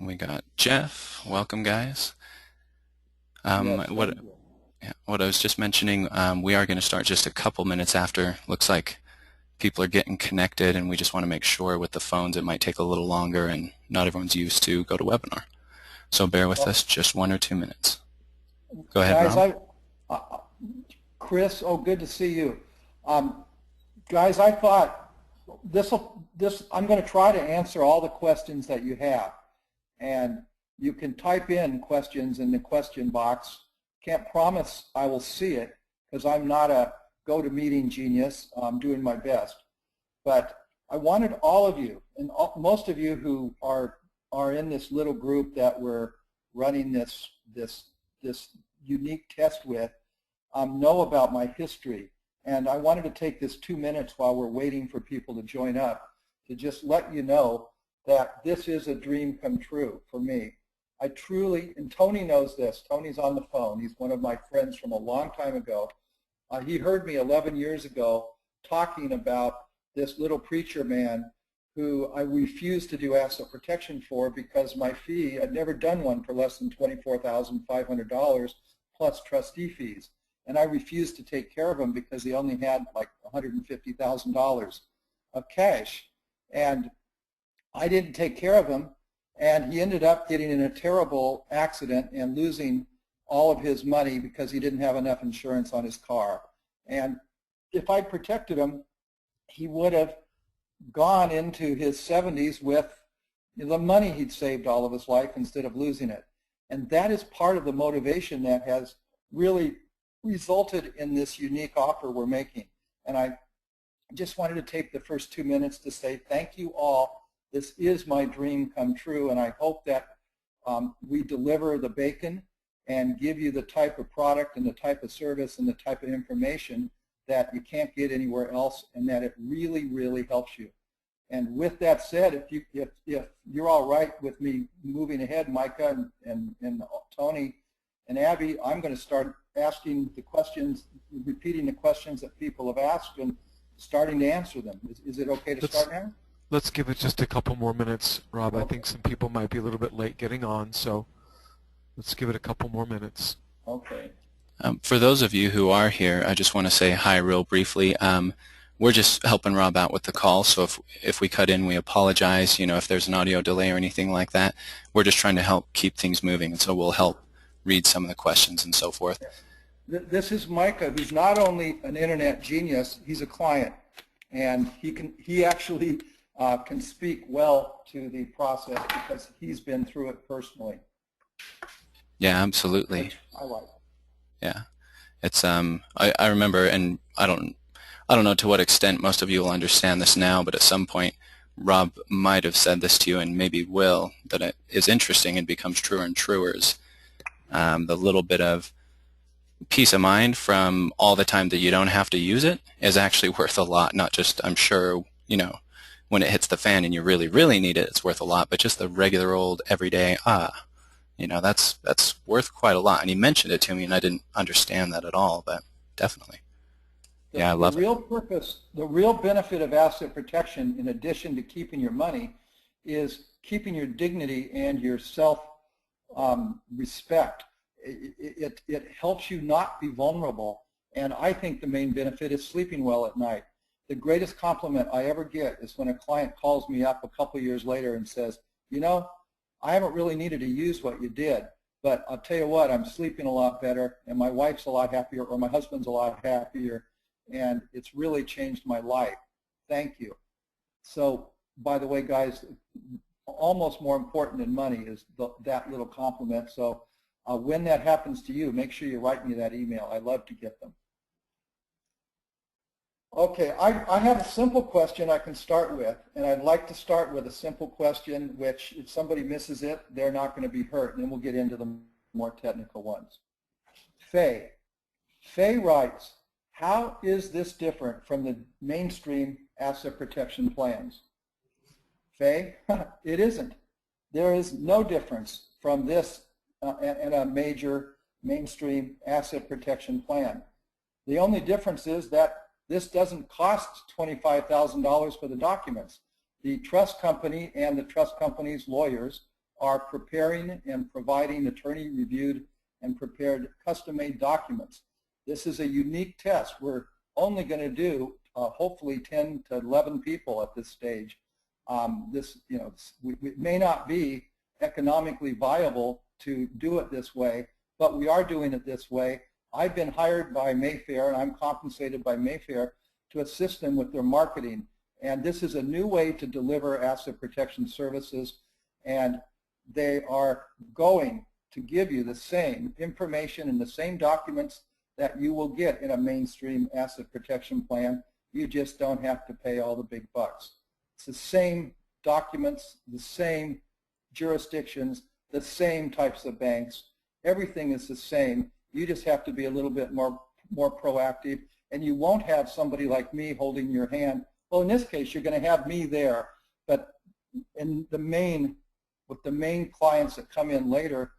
We got Jeff. Welcome, guys. Yes, What thank you. yeah, what I was just mentioning, we are going to start just a couple minutes after. Looks like people are getting connected, and we just want to make sure with the phones it might take a little longer, and not everyone's used to GoToWebinar. So bear with Well, us just 1 or 2 minutes. Go ahead, guys, Rob. uh, Chris, oh, good to see you. Um, guys, I thought I'm going to try to answer all the questions that you have, and you can type in questions in the question box. Can't promise I will see it because I'm not a go-to-meeting genius. I'm doing my best, but I wanted all of you, and most of you who are in this little group that we're running this unique test with, know about my history. And I wanted to take this 2 minutes while we're waiting for people to join up to just let you know that this is a dream come true for me. I truly, and Tony knows this, Tony's on the phone, he's one of my friends from a long time ago. He heard me 11 years ago talking about this little preacher man who I refused to do asset protection for because my fee, I'd never done one for less than $24,500 plus trustee fees. And I refused to take care of him because he only had like $150,000 of cash. And I didn't take care of him, and he ended up getting in a terrible accident and losing all of his money because he didn't have enough insurance on his car. And if I protected him, he would have gone into his 70s with the money he'd saved all of his life instead of losing it. And that is part of the motivation that has really resulted in this unique offer we're making. And I just wanted to take the first 2 minutes to say thank you all. This is my dream come true, and I hope that we deliver the bacon and give you the type of product and the type of service and the type of information that you can't get anywhere else, and that it really, really helps you. And with that said, if you're all right with me moving ahead, Micah and Tony and Abby, I'm going to start asking the questions, repeating the questions that people have asked and starting to answer them. Is it okay to Let's start now? let's give it just a couple more minutes, Rob. I Okay. think some people might be a little bit late getting on, so let's give it a couple more minutes. Okay. For those of you who are here, I just want to say hi real briefly. We're just helping Rob out with the call, so if we cut in, we apologize. You know, if there's an audio delay or anything like that, we're just trying to help keep things moving, and so we'll help read some of the questions and so forth. This is Micah, who's not only an internet genius, he's a client, and he actually can speak well to the process because he's been through it personally. Yeah, absolutely. Which I like. Yeah, it's I remember, and I don't know to what extent most of you will understand this now, but at some point Rob might have said this to you, and maybe will, that it is interesting and becomes truer and truer, is the little bit of peace of mind from all the time that you don't have to use it is actually worth a lot. Not just, I'm sure, you know, when it hits the fan and you really, really need it, it's worth a lot, but just the regular old everyday, you know, that's worth quite a lot. And he mentioned it to me, and I didn't understand that at all, but definitely. Yeah, I The love it. real purpose, the real benefit of asset protection, in addition to keeping your money, is keeping your dignity and your self-respect. It helps you not be vulnerable, and I think the main benefit is sleeping well at night. The greatest compliment I ever get is when a client calls me up a couple years later and says, you know, I haven't really needed to use what you did, but I'll tell you what, I'm sleeping a lot better, and my wife's a lot happier, or my husband's a lot happier, and it's really changed my life. Thank you. So, by the way, guys, almost more important than money is that little compliment. So when that happens to you, make sure you write me that email. I love to get them. Okay, I have a simple question I can start with, and I'd like to start with a simple question which, if somebody misses it, they're not going to be hurt, and then we'll get into the more technical ones. Faye writes, how is this different from the mainstream asset protection plans? Faye, it isn't. There is no difference from this and a major mainstream asset protection plan. The only difference is that this doesn't cost $25,000 for the documents. The trust company and the trust company's lawyers are preparing and providing attorney-reviewed and prepared custom-made documents. This is a unique test. We're only going to do hopefully 10 to 11 people at this stage. It may not be economically viable to do it this way, but we are doing it this way. I've been hired by Mayfair, and I'm compensated by Mayfair to assist them with their marketing. And this is a new way to deliver asset protection services, and they are going to give you the same information and the same documents that you will get in a mainstream asset protection plan. You just don't have to pay all the big bucks. It's the same documents, the same jurisdictions, the same types of banks. Everything is the same. You just have to be a little bit more proactive, and you won't have somebody like me holding your hand. Well, in this case, you're going to have me there, but with the main clients that come in later,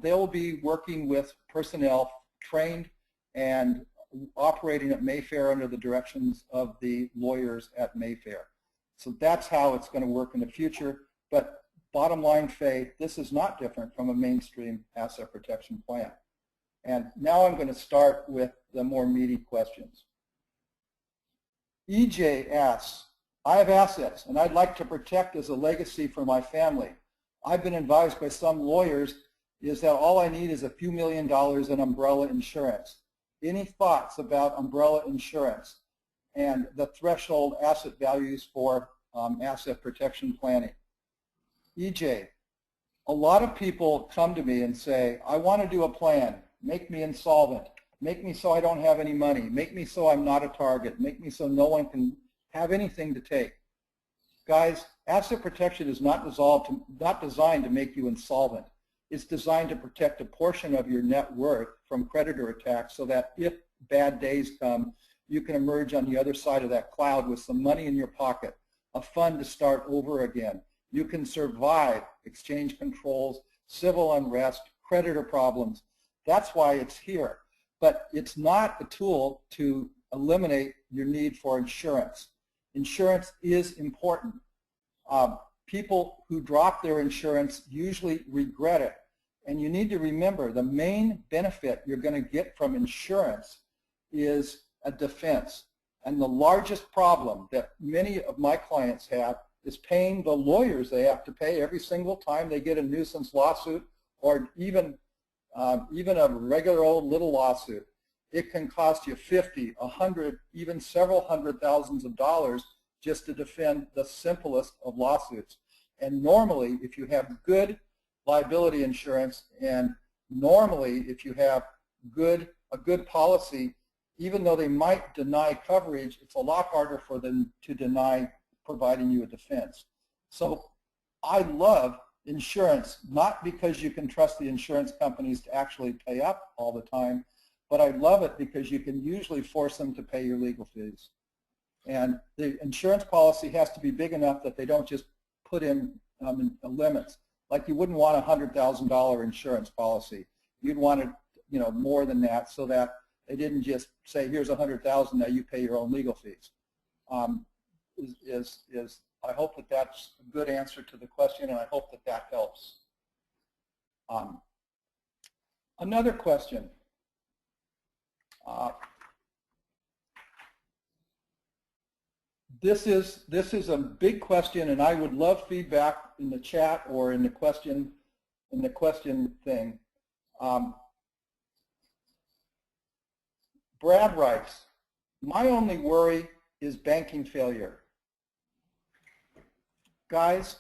they'll be working with personnel trained and operating at Mayfair under the directions of the lawyers at Mayfair. So that's how it's going to work in the future. But bottom line, Faye, this is not different from a mainstream asset protection plan. And now I'm going to start with the more meaty questions. EJ asks, I have assets and I'd like to protect as a legacy for my family. I've been advised by some lawyers is that all I need is a few $1,000,000 in umbrella insurance. Any thoughts about umbrella insurance and the threshold asset values for asset protection planning? EJ, a lot of people come to me and say, I want to do a plan. Make me insolvent. Make me so I don't have any money. Make me so I'm not a target. Make me so no one can have anything to take. Guys, asset protection is not designed to make you insolvent. It's designed to protect a portion of your net worth from creditor attacks so that if bad days come, you can emerge on the other side of that cloud with some money in your pocket, a fund to start over again. You can survive exchange controls, civil unrest, creditor problems. That's why it's here. But it's not a tool to eliminate your need for insurance. Insurance is important. People who drop their insurance usually regret it. And you need to remember the main benefit you're going to get from insurance is a defense. And the largest problem that many of my clients have is paying the lawyers they have to pay every single time they get a nuisance lawsuit or even a regular old little lawsuit. It can cost you $50, $100, even several $100,000s just to defend the simplest of lawsuits. And normally, if you have good liability insurance and normally if you have a good policy, even though they might deny coverage, it's a lot harder for them to deny providing you a defense. So I love insurance, not because you can trust the insurance companies to actually pay up all the time, but I love it because you can usually force them to pay your legal fees. And the insurance policy has to be big enough that they don't just put in limits. Like you wouldn't want a $100,000 insurance policy. You'd want it, more than that, so that they didn't just say, here's $100,000, now you pay your own legal fees. I hope that that's a good answer to the question, and I hope that that helps. Another question. This is a big question, and I would love feedback in the chat or in the question thing. Brad writes, my only worry is banking failure. Guys,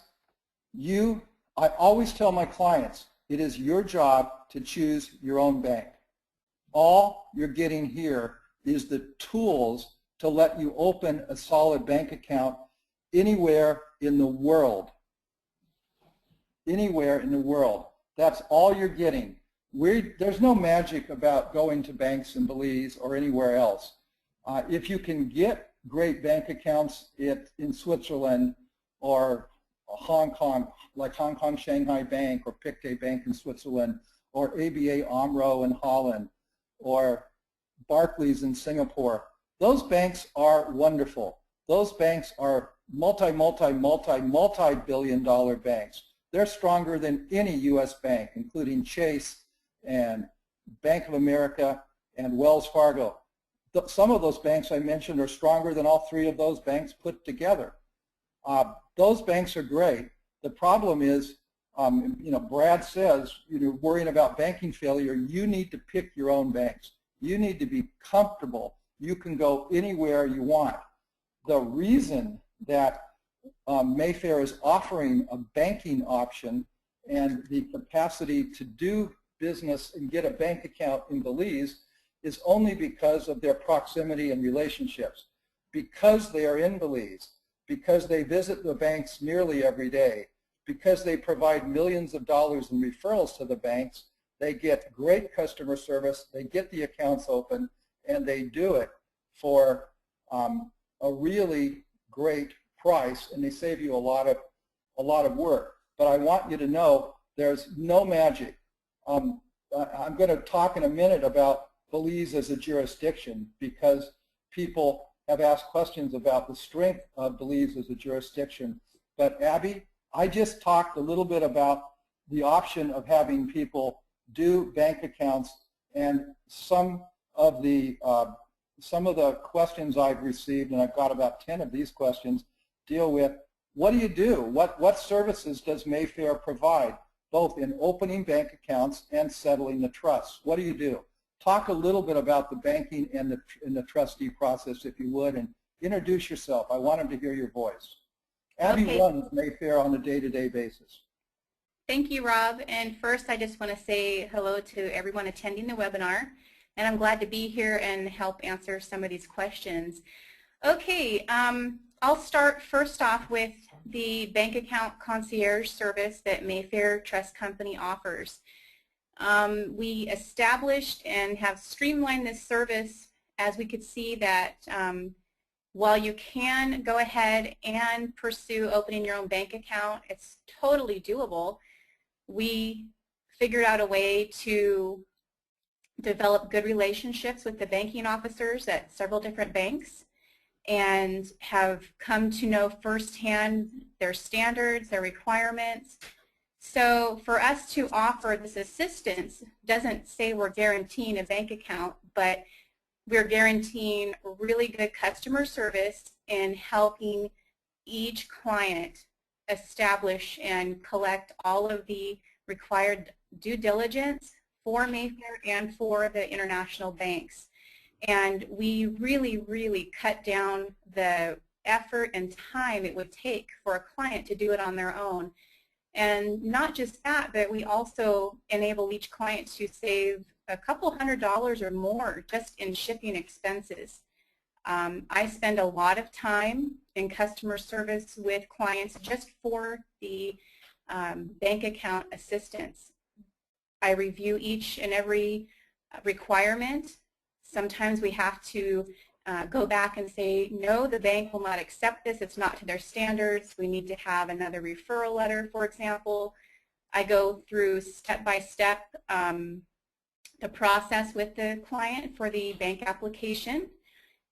I always tell my clients, it is your job to choose your own bank. All you're getting here is the tools to let you open a solid bank account anywhere in the world. Anywhere in the world. That's all you're getting. There's no magic about going to banks in Belize or anywhere else. If you can get great bank accounts in Switzerland or Hong Kong, like Hong Kong Shanghai Bank or Pictet Bank in Switzerland or ABA AMRO in Holland or Barclays in Singapore, those banks are wonderful. Those banks are multi-billion-dollar banks. they're stronger than any U.S. bank, including Chase and Bank of America and Wells Fargo. Some of those banks I mentioned are stronger than all three of those banks put together. Those banks are great. The problem is, Brad says, worrying about banking failure, you need to pick your own banks. You need to be comfortable. You can go anywhere you want. The reason that Mayfair is offering a banking option and the capacity to do business and get a bank account in Belize is only because of their proximity and relationships. Because they are in Belize, because they visit the banks nearly every day, because they provide millions of dollars in referrals to the banks, they get great customer service, they get the accounts open, and they do it for a really great price, and they save you a lot of work. But I want you to know there's no magic. I'm going to talk in a minute about Belize as a jurisdiction because people have asked questions about the strength of Belize as a jurisdiction. But Abby, I just talked a little bit about the option of having people do bank accounts, and some of the questions I've received, and I've got about 10 of these questions, deal with what do you do? What services does Mayfair provide, both in opening bank accounts and settling the trusts? What do you do? Talk a little bit about the banking and the trustee process, if you would, and introduce yourself. I want them to hear your voice. Abby runs Mayfair on a day-to-day basis. Thank you, Rob. And first, I just want to say hello to everyone attending the webinar. And I'm glad to be here and help answer some of these questions. Okay, I'll start first off with the bank account concierge service that Mayfair Trust Company offers. We established and have streamlined this service as we could see that while you can go ahead and pursue opening your own bank account, it's totally doable. We figured out a way to develop good relationships with the banking officers at several different banks and have come to know firsthand their standards, their requirements. So for us to offer this assistance doesn't say we're guaranteeing a bank account, but we're guaranteeing really good customer service and helping each client establish and collect all of the required due diligence for Mayfair and for the international banks. And we really cut down the effort and time it would take for a client to do it on their own. And not just that, but we also enable each client to save a couple $100s or more just in shipping expenses. I spend a lot of time in customer service with clients just for the bank account assistance. I review each and every requirement. Sometimes we have to go back and say, no, the bank will not accept this. It's not to their standards. We need to have another referral letter, for example. I go through step-by-step the process with the client for the bank application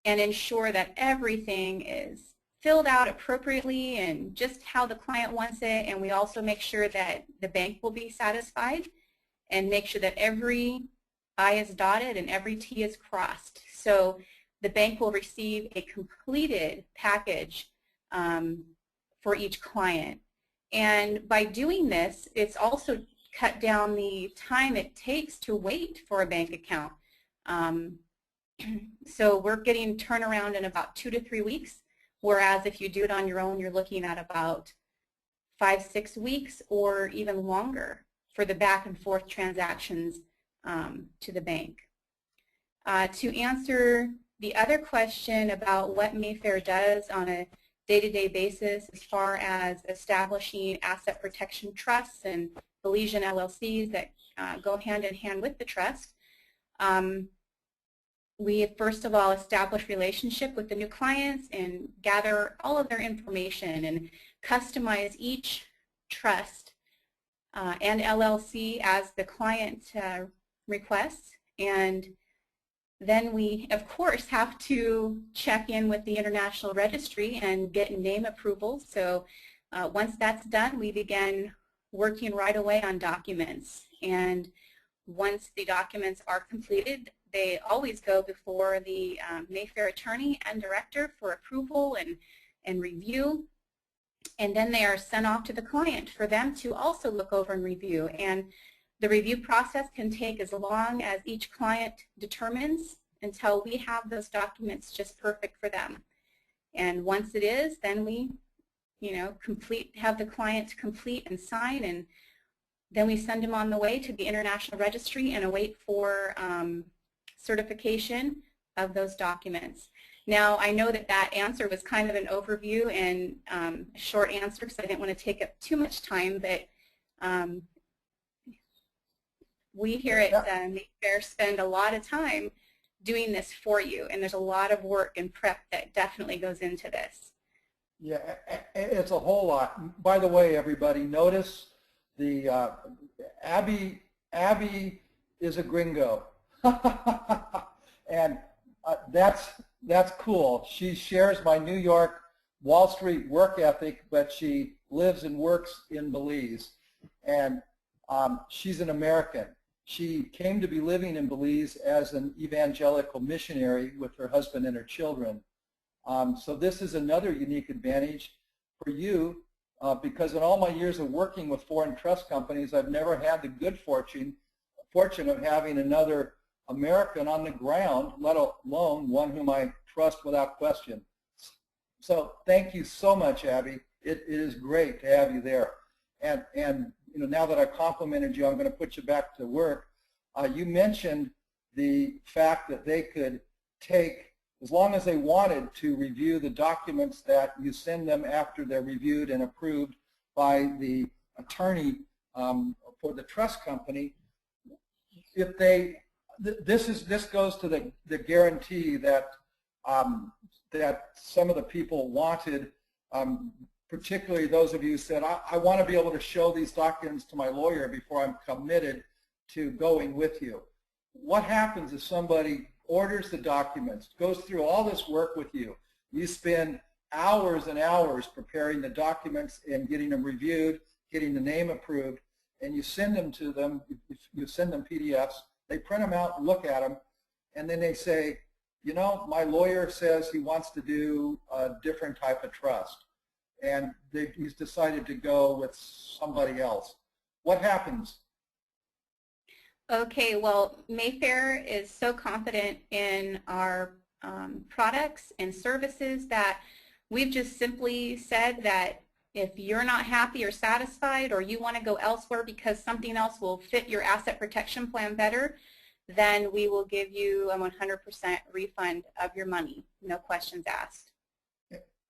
and ensure that everything is filled out appropriately and just how the client wants it. And we also make sure that the bank will be satisfied and make sure that every I is dotted and every T is crossed. So the bank will receive a completed package for each client. And by doing this, it's also cut down the time it takes to wait for a bank account. So we're getting turnaround in about 2 to 3 weeks, whereas if you do it on your own, you're looking at about 5-6 weeks or even longer for the back and forth transactions to the bank. To answer the other question about what Mayfair does on a day-to-day basis as far as establishing asset protection trusts and Belizean LLCs that go hand in hand with the trust, we first of all establish relationship with the new clients and gather all of their information and customize each trust and LLC as the client requests. And then we, of course, have to check in with the international registry and get name approval. So once that's done, we begin working right away on documents. And once the documents are completed, they always go before the Mayfair attorney and director for approval and review. And then they are sent off to the client for them to also look over and review. And the review process can take as long as each client determines until we have those documents just perfect for them. And once it is, then we, have the client complete and sign, and then we send them on the way to the International Registry and await for certification of those documents. Now, I know that that answer was kind of an overview and a short answer because I didn't want to take up too much time, but we here at Mayfair spend a lot of time doing this for you, and there's a lot of work and prep that definitely goes into this. Yeah, it's a whole lot. By the way, everybody, notice the Abby is a gringo, and that's cool. She shares my New York Wall Street work ethic, but she lives and works in Belize, and she's an American. She came to be living in Belize as an evangelical missionary with her husband and her children. So this is another unique advantage for you because in all my years of working with foreign trust companies, I've never had the good fortune of having another American on the ground, let alone one whom I trust without question. So thank you so much, Abby. It is great to have you there. And now that I complimented you, I'm going to put you back to work. You mentioned the fact that they could take, as long as they wanted, to review the documents that you send them after they're reviewed and approved by the attorney for the trust company. If they, this goes to the guarantee that that some of the people wanted. Particularly those of you who said, I want to be able to show these documents to my lawyer before I'm committed to going with you. What happens if somebody orders the documents, goes through all this work with you, you spend hours and hours preparing the documents and getting them reviewed, getting the name approved, and you send them to them, you send them PDFs, they print them out and look at them, and then they say, my lawyer says he wants to do a different type of trust, and he's decided to go with somebody else. What happens? Okay, well, Mayfair is so confident in our products and services that we've just simply said that if you're not happy or satisfied or you want to go elsewhere because something else will fit your asset protection plan better, then we will give you a 100% refund of your money, no questions asked.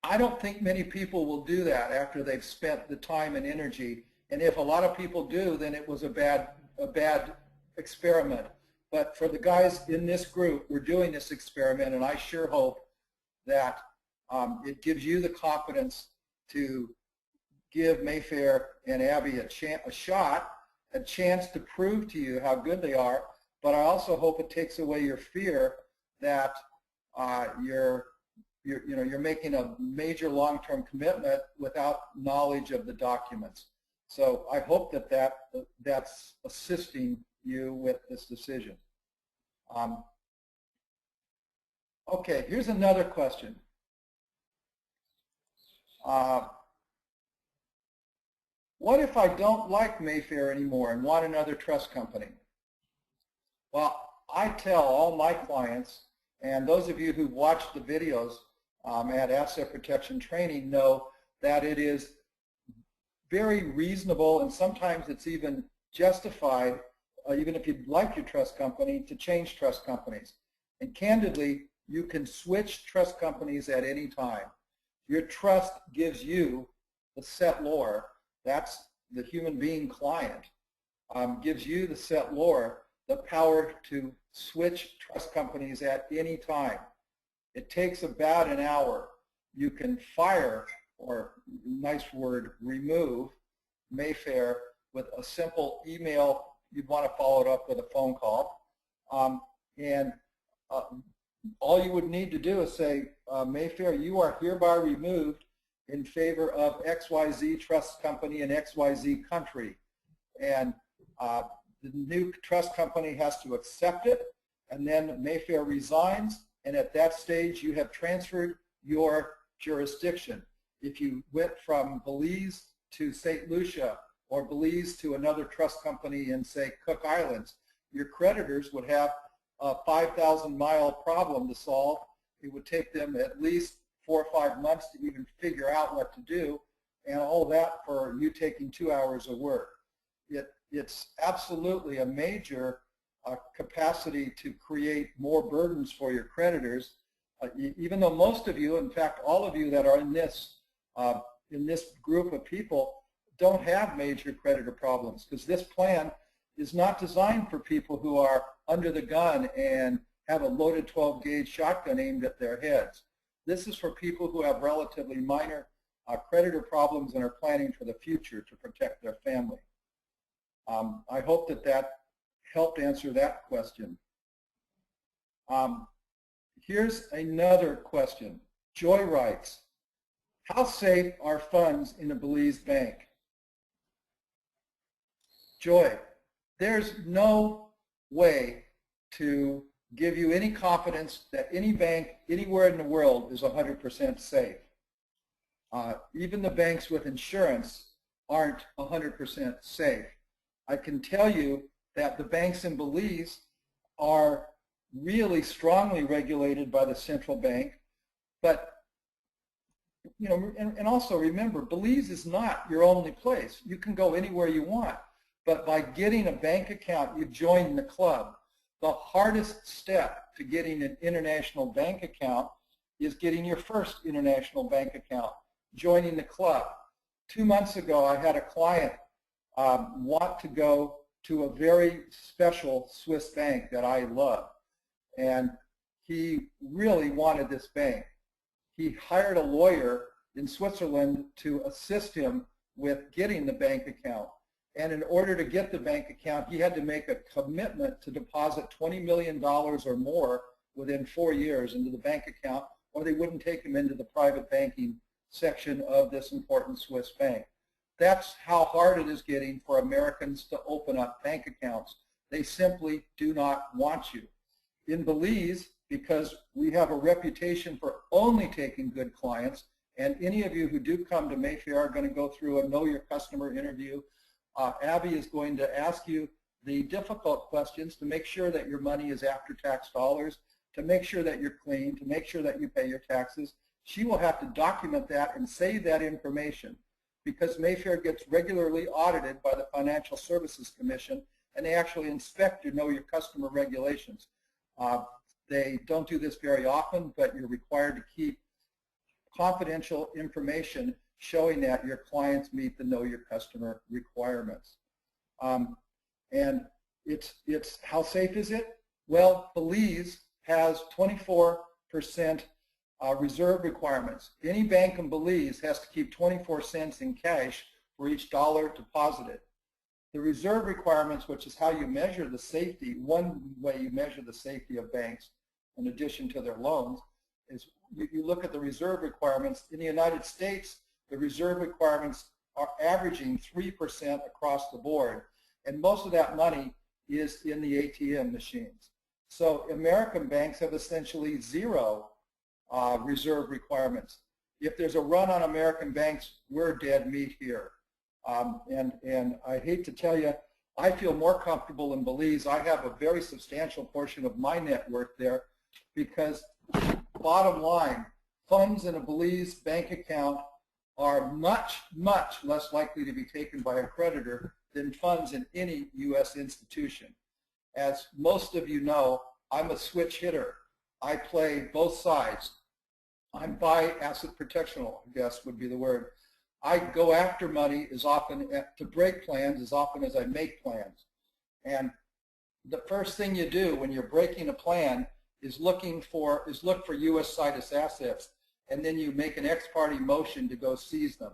I don't think many people will do that after they've spent the time and energy. And if a lot of people do, then it was a bad experiment. But for the guys in this group, we're doing this experiment, and I sure hope that it gives you the confidence to give Mayfair and Abby a chance to prove to you how good they are. But I also hope it takes away your fear that you're making a major long-term commitment without knowledge of the documents. So I hope that's assisting you with this decision. Okay, here's another question. What if I don't like Mayfair anymore and want another trust company? Well, I tell all my clients, and those of you who've watched the videos at Asset Protection Training know that it is very reasonable, and sometimes it's even justified, even if you like your trust company, to change trust companies. And candidly, you can switch trust companies at any time. Your trust gives you the settlor, that's the human being client, gives you the settlor the power to switch trust companies at any time. It takes about an hour. You can fire, or nice word, remove Mayfair with a simple email. You'd want to follow it up with a phone call. All you would need to do is say, Mayfair, you are hereby removed in favor of XYZ Trust Company in XYZ country. and the new trust company has to accept it, and then Mayfair resigns, and at that stage you have transferred your jurisdiction. If you went from Belize to St. Lucia or Belize to another trust company in, say, Cook Islands, your creditors would have a 5,000-mile problem to solve. It would take them at least 4 or 5 months to even figure out what to do, and all that for you taking 2 hours of work. It's absolutely a major capacity to create more burdens for your creditors, even though most of you, in fact all of you that are in this group of people, don't have major creditor problems, because this plan is not designed for people who are under the gun and have a loaded 12-gauge shotgun aimed at their heads. This is for people who have relatively minor creditor problems and are planning for the future to protect their family. I hope that helped answer that question. Here's another question. Joy writes, how safe are funds in a Belize bank? Joy, there's no way to give you any confidence that any bank anywhere in the world is 100% safe. Even the banks with insurance aren't 100% safe. I can tell you that the banks in Belize are really strongly regulated by the central bank, but you know, and also remember, Belize is not your only place. You can go anywhere you want, but by getting a bank account, you join the club. The hardest step to getting an international bank account is getting your first international bank account, joining the club. 2 months ago, I had a client want to go to a very special Swiss bank that I love, and he really wanted this bank. He hired a lawyer in Switzerland to assist him with getting the bank account. And in order to get the bank account, he had to make a commitment to deposit $20 million or more within 4 years into the bank account, or they wouldn't take him into the private banking section of this important Swiss bank. That's how hard it is getting for Americans to open up bank accounts. They simply do not want you. In Belize, because we have a reputation for only taking good clients, and any of you who do come to Mayfair are going to go through a Know Your Customer interview. Abby is going to ask you the difficult questions to make sure that your money is after-tax dollars, to make sure that you're clean, to make sure that you pay your taxes. She will have to document that and save that information, because Mayfair gets regularly audited by the Financial Services Commission, and they actually inspect your Know Your Customer regulations. They don't do this very often, but you're required to keep confidential information showing that your clients meet the Know Your Customer requirements. And it's how safe is it? Well, Belize has 24% reserve requirements. Any bank in Belize has to keep 24 cents in cash for each dollar deposited. The reserve requirements, which is how you measure the safety, one way you measure the safety of banks in addition to their loans, is you look at the reserve requirements. In the United States, the reserve requirements are averaging 3% across the board, and most of that money is in the ATM machines. So American banks have essentially zero reserve requirements. If there's a run on American banks, we're dead meat here. And I hate to tell you, I feel more comfortable in Belize. I have a very substantial portion of my net worth there, because bottom line, funds in a Belize bank account are much, much less likely to be taken by a creditor than funds in any U.S. institution. As most of you know, I'm a switch hitter. I play both sides. I'm by asset protectional, I guess would be the word. I go after money as often, to break plans as often as I make plans. And the first thing you do when you're breaking a plan is look for U.S. situs assets, and then you make an ex parte motion to go seize them.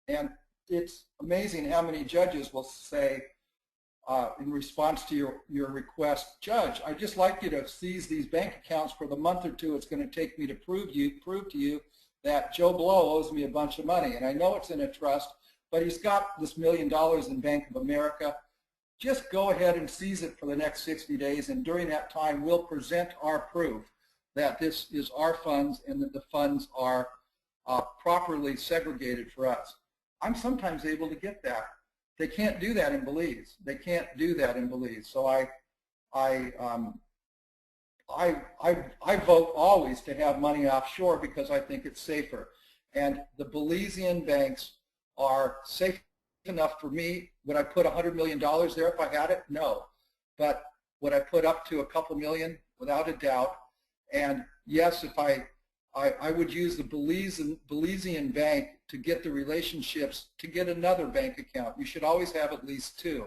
And it's amazing how many judges will say, in response to your request, Judge, I'd just like you to seize these bank accounts for the month or two it's going to take me to prove to you that Joe Blow owes me a bunch of money. And I know it's in a trust, but he's got this $1 million in Bank of America. just go ahead and seize it for the next 60 days, and during that time we'll present our proof that this is our funds and that the funds are properly segregated for us. I'm sometimes able to get that. They can't do that in Belize. They can't do that in Belize. So I vote always to have money offshore because I think it's safer. And the Belizean banks are safe enough for me. Would I put $100 million there if I had it? No. But would I put up to a couple million? Without a doubt. And yes, if I would use the Belizean bank to get the relationships to get another bank account. You should always have at least two.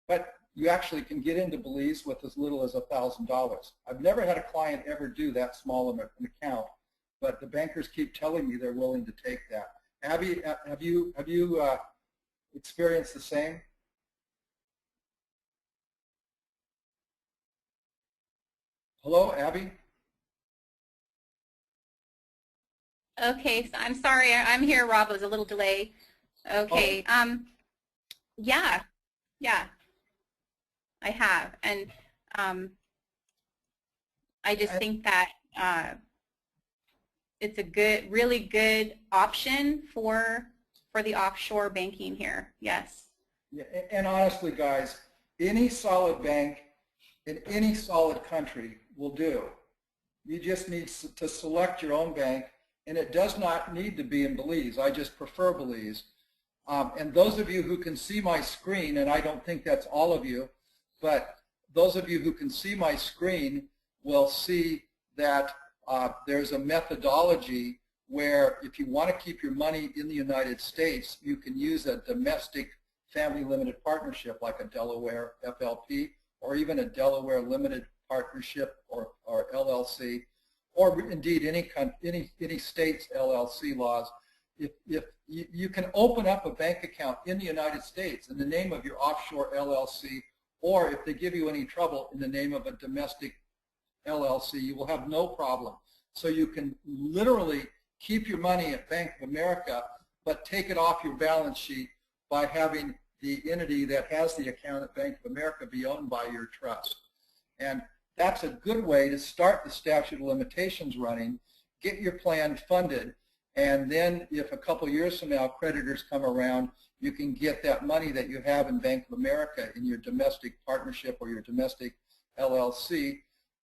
But you actually can get into Belize with as little as $1,000. I've never had a client ever do that small of an account, but the bankers keep telling me they're willing to take that. Abby, have you experienced the same? Hello, Abby? Okay, so I'm sorry, I'm here, Rob. It was a little delay. Okay, yeah, I have, and I just think that it's a really good option for the offshore banking here. Yes. Yeah, and honestly, guys, any solid bank in any solid country will do. You just need to select your own bank, and it does not need to be in Belize. I just prefer Belize. And those of you who can see my screen, and I don't think that's all of you, but those of you who can see my screen will see that there's a methodology where if you want to keep your money in the United States, you can use a domestic family limited partnership like a Delaware FLP or even a Delaware limited partnership or LLC, or indeed any state's LLC laws. If you can open up a bank account in the United States in the name of your offshore LLC, or if they give you any trouble in the name of a domestic LLC, you will have no problem. So you can literally keep your money at Bank of America, but take it off your balance sheet by having the entity that has the account at Bank of America be owned by your trust. And that's a good way to start the statute of limitations running, get your plan funded, and then if a couple years from now creditors come around, you can get that money that you have in Bank of America in your domestic partnership or your domestic LLC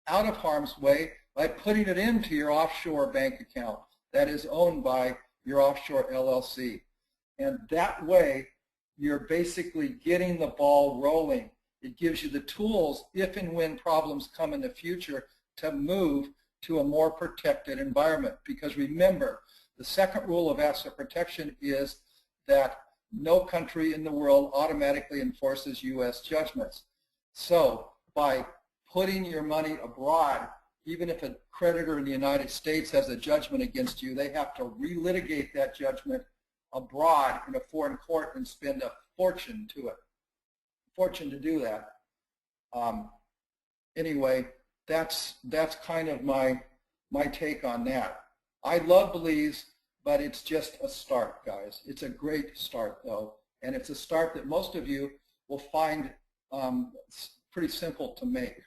out of harm's way by putting it into your offshore bank account that is owned by your offshore LLC. And that way, you're basically getting the ball rolling. It gives you the tools, if and when problems come in the future, to move to a more protected environment. Because remember, the second rule of asset protection is that no country in the world automatically enforces U.S. judgments. So by putting your money abroad, even if a creditor in the United States has a judgment against you, they have to relitigate that judgment abroad in a foreign court and spend a fortune to do that. Anyway, that's kind of my take on that. I love Belize, but it's just a start, guys. It's a great start, though, and it's a start that most of you will find pretty simple to make.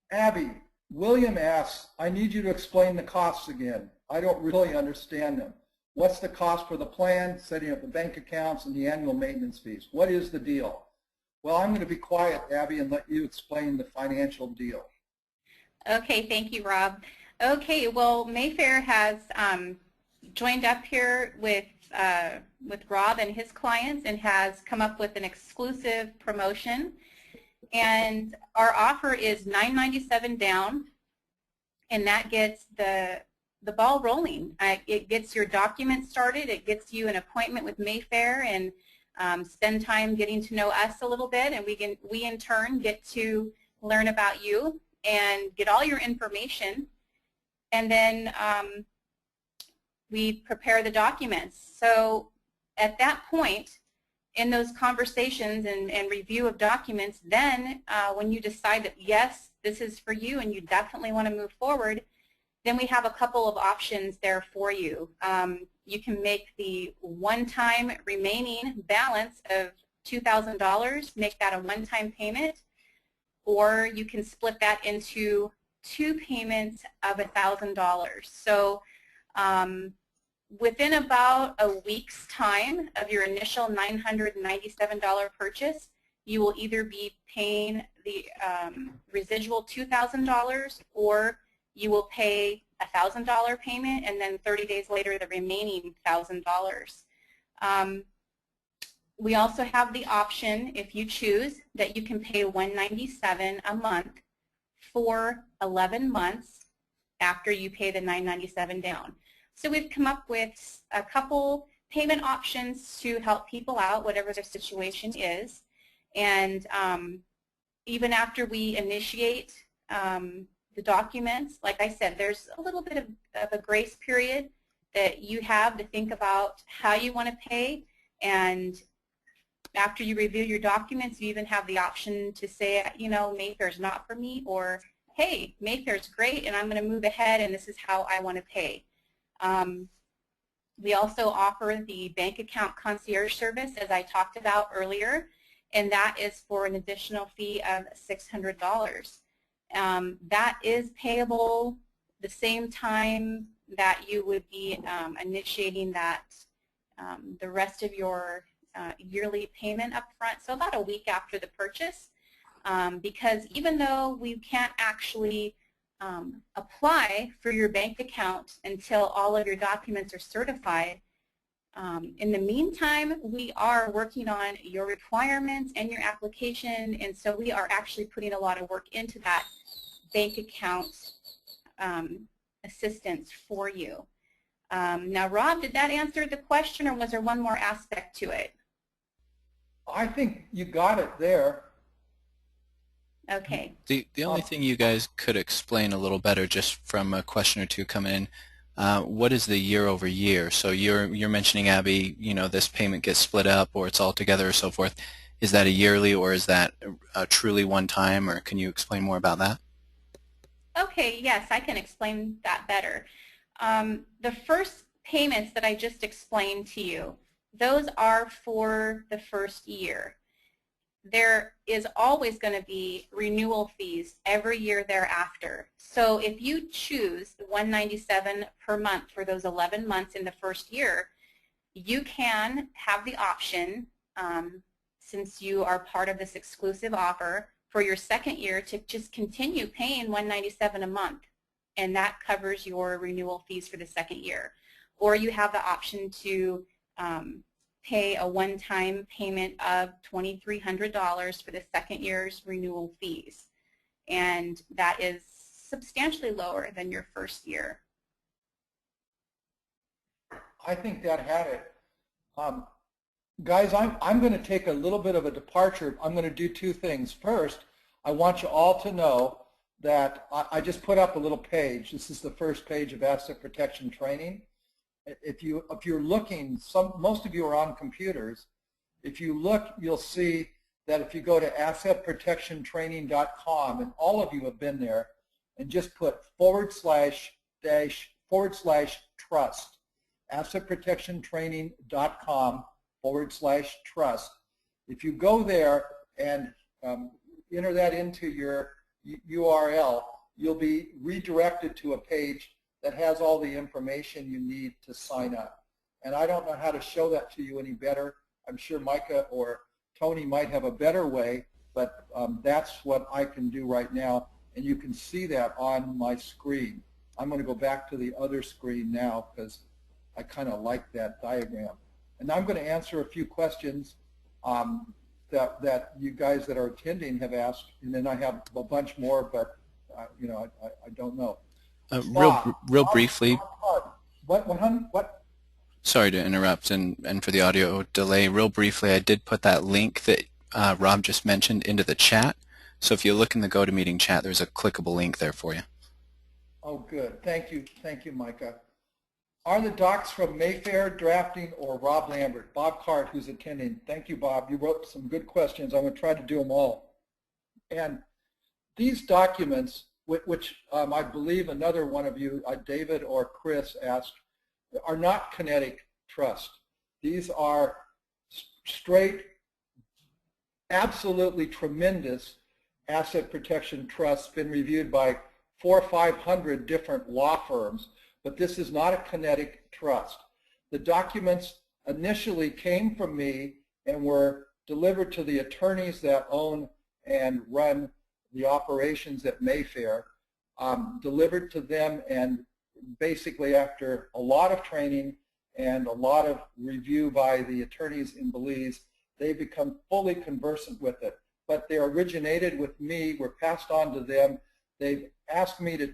Abby, William asks, I need you to explain the costs again. I don't really understand them. What's the cost for the plan, setting up the bank accounts, and the annual maintenance fees? What is the deal? Well, I'm going to be quiet, Abby, and let you explain the financial deal. Okay, thank you, Rob. Okay, well, Mayfair has joined up here with Rob and his clients and has come up with an exclusive promotion. And our offer is $997 down, and that gets the ball rolling. It gets your documents started. It gets you an appointment with Mayfair and spend time getting to know us a little bit, and we in turn get to learn about you and get all your information, and then we prepare the documents. So at that point, in those conversations and review of documents, then when you decide that yes, this is for you and you definitely want to move forward, then we have a couple of options there for you. you can make the one-time remaining balance of $2,000, make that a one-time payment, or you can split that into 2 payments of $1,000. So within about a week's time of your initial $997 purchase, you will either be paying the residual $2,000, or you will pay a $1,000 payment and then 30 days later the remaining $1,000. We also have the option, if you choose, that you can pay $197 a month for 11 months after you pay the $997 down. So we've come up with a couple payment options to help people out, whatever their situation is. And even after we initiate the documents, like I said, there's a little bit of a grace period that you have to think about how you want to pay. And after you review your documents, you even have the option to say, you know, Mayfair's not for me, or hey, Mayfair's great and I'm going to move ahead and this is how I want to pay. We also offer the bank account concierge service, as I talked about earlier, and that is for an additional fee of $600. That is payable the same time that you would be initiating that the rest of your yearly payment up front, so about a week after the purchase, because even though we can't actually apply for your bank account until all of your documents are certified, in the meantime, we are working on your requirements and your application, and so we are actually putting a lot of work into that bank account assistance for you. Now, Rob, did that answer the question, or was there one more aspect to it? I think you got it there. Okay. The only thing you guys could explain a little better, just from a question or two coming in, what is the year over year? So you're mentioning, Abby, you know, this payment gets split up or it's all together or so forth. Is that a yearly, or is that a truly one time, or can you explain more about that? Okay, yes, I can explain that better. The first payments that I just explained to you, those are for the first year. There is always going to be renewal fees every year thereafter. So if you choose the $197 per month for those 11 months in the first year, you can have the option, since you are part of this exclusive offer, for your second year to just continue paying $197 a month, and that covers your renewal fees for the second year. Or you have the option to pay a one-time payment of $2,300 for the second year's renewal fees, and that is substantially lower than your first year. I think that had it. Guys, I'm going to take a little bit of a departure. I'm going to do two things. First, I want you all to know that I just put up a little page. This is the first page of Asset Protection Training. If you're looking, most of you are on computers. If you look, you'll see that if you go to AssetProtectionTraining.com, and all of you have been there, and just put //trust, AssetProtectionTraining.com/trust. If you go there and enter that into your URL, you'll be redirected to a page that has all the information you need to sign up. And I don't know how to show that to you any better. I'm sure Micah or Tony might have a better way, but that's what I can do right now. And you can see that on my screen. I'm going to go back to the other screen now because I kind of like that diagram. And I'm going to answer a few questions that you guys that are attending have asked, and then I have a bunch more, but you know, I don't know. Real briefly. What? Sorry to interrupt, and for the audio delay, real briefly, I did put that link that Rob just mentioned into the chat. So if you look in the GoToMeeting chat, there's a clickable link there for you. Oh, good. Thank you, Micah. Are the docs from Mayfair Drafting or Rob Lambert? Bob Cart, who's attending. Thank you, Bob. You wrote some good questions. I'm going to try to do them all. And these documents, which I believe another one of you, David or Chris, asked, are not kinetic trust. These are straight, absolutely tremendous asset protection trusts, been reviewed by 400 or 500 different law firms, but this is not a kinetic trust. The documents initially came from me and were delivered to the attorneys that own and run the operations at Mayfair, delivered to them, and basically after a lot of training and a lot of review by the attorneys in Belize, they become fully conversant with it. But they originated with me, were passed on to them. They've asked me to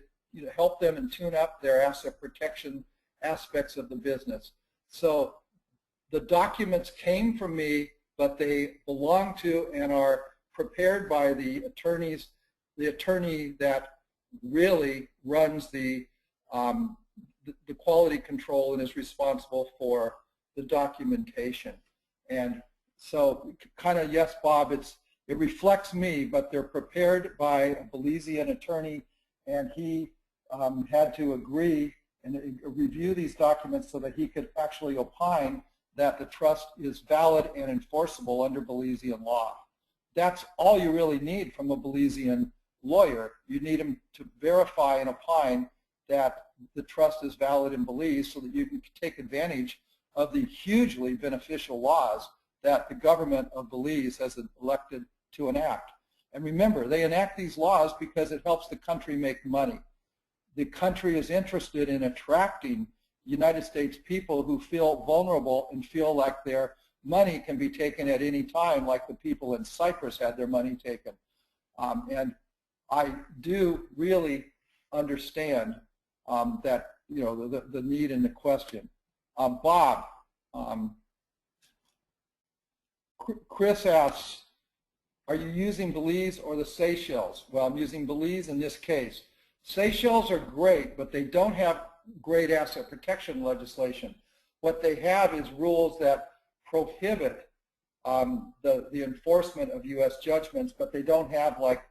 help them and tune up their asset protection aspects of the business. So the documents came from me, but they belong to and are prepared by the attorneys, the attorney that really runs the quality control and is responsible for the documentation. And so kind of, yes, Bob, it reflects me, but they're prepared by a Belizean attorney, and he had to agree and review these documents so that he could actually opine that the trust is valid and enforceable under Belizean law. That's all you really need from a Belizean lawyer. You need him to verify and opine that the trust is valid in Belize so that you can take advantage of the hugely beneficial laws that the government of Belize has elected to enact. And remember, they enact these laws because it helps the country make money. The country is interested in attracting United States people who feel vulnerable and feel like their money can be taken at any time, like the people in Cyprus had their money taken. And I do really understand that, the need and the question. Bob, Chris asks, are you using Belize or the Seychelles? Well, I'm using Belize in this case. Seychelles are great, but they don't have great asset protection legislation. What they have is rules that prohibit the enforcement of U.S. judgments, but they don't have like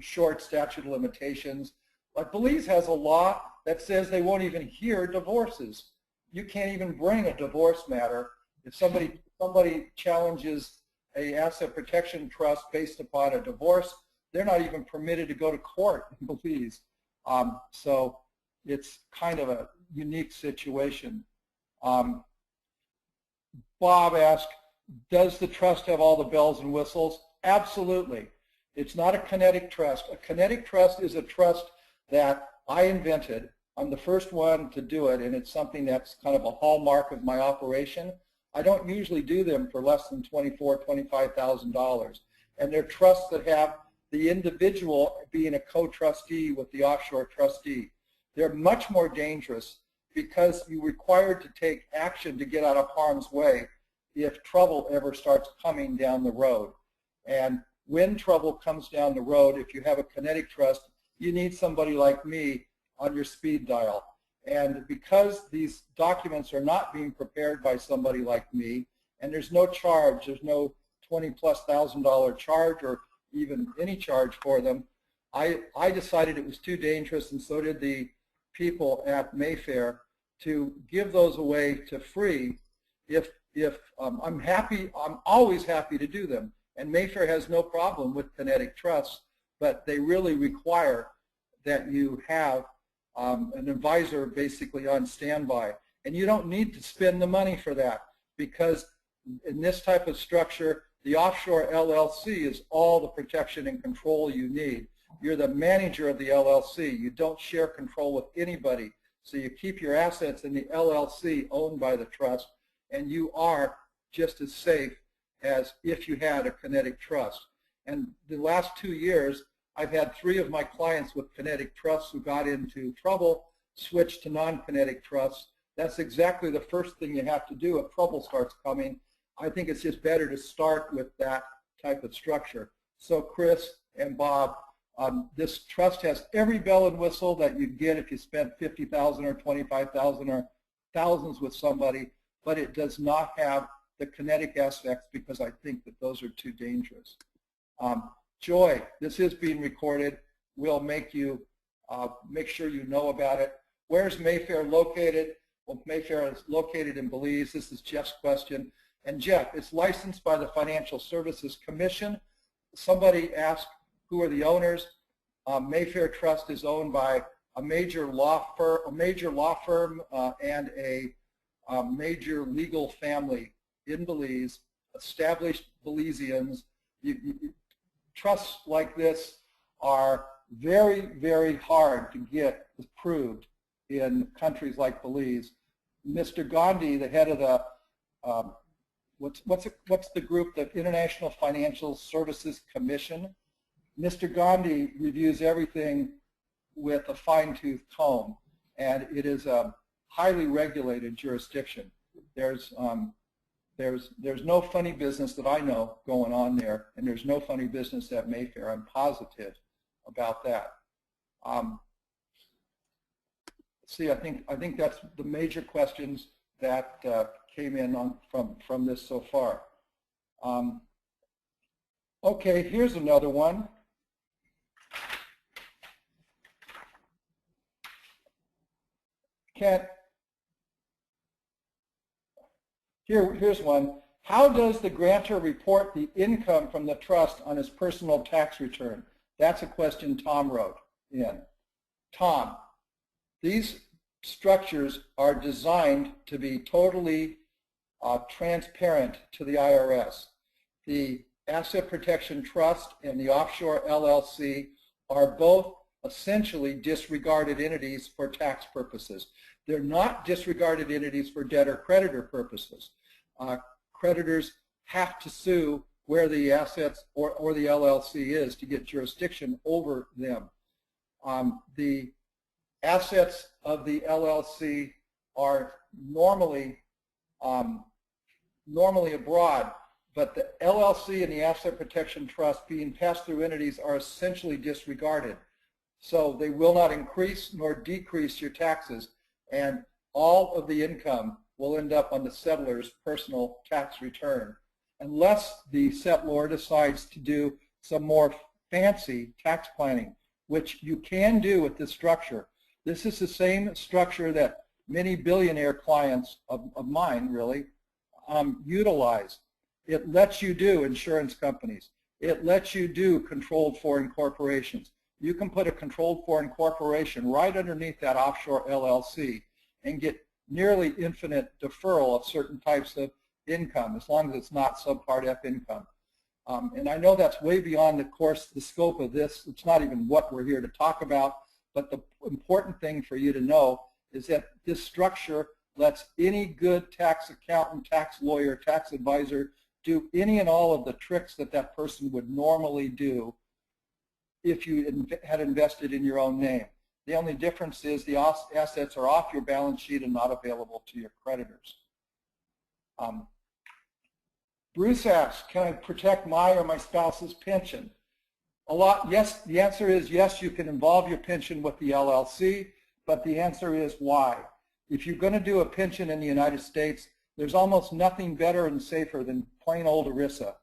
short statute of limitations. Like Belize has a law that says they won't even hear divorces. You can't even bring a divorce matter. If somebody challenges a asset protection trust based upon a divorce, they're not even permitted to go to court in Belize. So it's kind of a unique situation. Bob asked, does the trust have all the bells and whistles? Absolutely. It's not a kinetic trust. A kinetic trust is a trust that I invented. I'm the first one to do it, and it's something that's kind of a hallmark of my operation. I don't usually do them for less than $24,000, $25,000. And they're trusts that have the individual being a co-trustee with the offshore trustee. They're much more dangerous because you're required to take action to get out of harm's way if trouble ever starts coming down the road. And when trouble comes down the road, if you have a kinetic trust, you need somebody like me on your speed dial. And because these documents are not being prepared by somebody like me, and there's no charge, there's no $20,000+ charge or even any charge for them, I decided it was too dangerous, and so did the people at Mayfair, to give those away to free. If I'm happy, I'm always happy to do them. And Mayfair has no problem with kinetic trusts, but they really require that you have an advisor basically on standby. And you don't need to spend the money for that, because in this type of structure, the offshore LLC is all the protection and control you need. You're the manager of the LLC. You don't share control with anybody. So you keep your assets in the LLC owned by the trust, and you are just as safe as if you had a kinetic trust. And the last 2 years, I've had 3 of my clients with kinetic trusts who got into trouble, switched to non-kinetic trusts. That's exactly the first thing you have to do if trouble starts coming. I think it's just better to start with that type of structure. So Chris and Bob, this trust has every bell and whistle that you'd get if you spent $50,000 or $25,000 or thousands with somebody, but it does not have the kinetic aspects because I think that those are too dangerous. Joy, this is being recorded. We'll make sure you know about it. Where's Mayfair located? Well, Mayfair is located in Belize. This is Jeff's question. And Jeff, it's licensed by the Financial Services Commission. Somebody asked who are the owners. Mayfair Trust is owned by a major law firm, and a major legal family in Belize, established Belizeans. Trusts like this are very, very hard to get approved in countries like Belize. Mr. Gandhi, the head of the what's the group, the International Financial Services Commission? Mr. Gandhi reviews everything with a fine-tooth comb, and it is a highly regulated jurisdiction. There's no funny business that I know going on there, and there's no funny business at Mayfair. I'm positive about that. See, I think that's the major questions that came in from this so far. Okay, here's another one. Here's one. How does the grantor report the income from the trust on his personal tax return? That's a question Tom wrote in. Tom, these structures are designed to be totally transparent to the IRS. The Asset Protection Trust and the Offshore LLC are both essentially disregarded entities for tax purposes. They're not disregarded entities for debtor-creditor purposes. Creditors have to sue where the assets or the LLC is to get jurisdiction over them. The assets of the LLC are normally abroad, but the LLC and the Asset Protection Trust, being pass-through entities, are essentially disregarded. So they will not increase nor decrease your taxes, and all of the income will end up on the settler's personal tax return, unless the settlor decides to do some more fancy tax planning, which you can do with this structure. This is the same structure that many billionaire clients of mine really utilize. It lets you do insurance companies. It lets you do controlled foreign corporations. You can put a controlled foreign corporation right underneath that offshore LLC and get nearly infinite deferral of certain types of income, as long as it's not subpart F income. And I know that's way beyond the scope of this. It's not even what we're here to talk about, but the important thing for you to know is that this structure lets any good tax accountant, tax lawyer, tax advisor do any and all of the tricks that that person would normally do if you had invested in your own name. The only difference is the assets are off your balance sheet and not available to your creditors. Bruce asks, can I protect my or my spouse's pension? Yes, the answer is yes, you can involve your pension with the LLC, but the answer is why. If you're going to do a pension in the United States, there's almost nothing better and safer than plain old ERISA.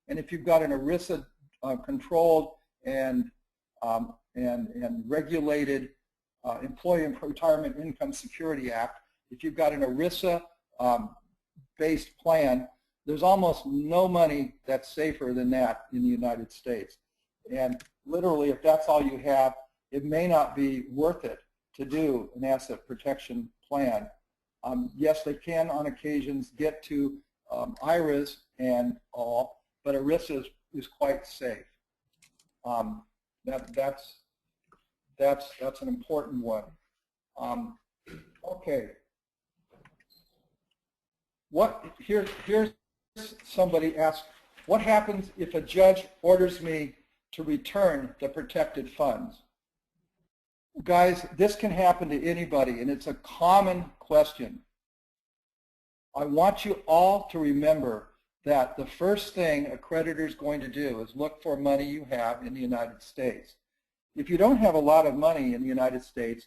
And if you've got an ERISA controlled and regulated Employee and Retirement Income Security Act, if you've got an ERISA based plan, there's almost no money that's safer than that in the United States. And literally, if that's all you have, it may not be worth it to do an asset protection plan. Yes, they can on occasions get to IRAs and all, but ERISA is quite safe. That's an important one. Okay. Here's somebody asked, what happens if a judge orders me to return the protected funds? Guys, this can happen to anybody, and it's a common question. I want you all to remember that the first thing a creditor is going to do is look for money you have in the United States. If you don't have a lot of money in the United States,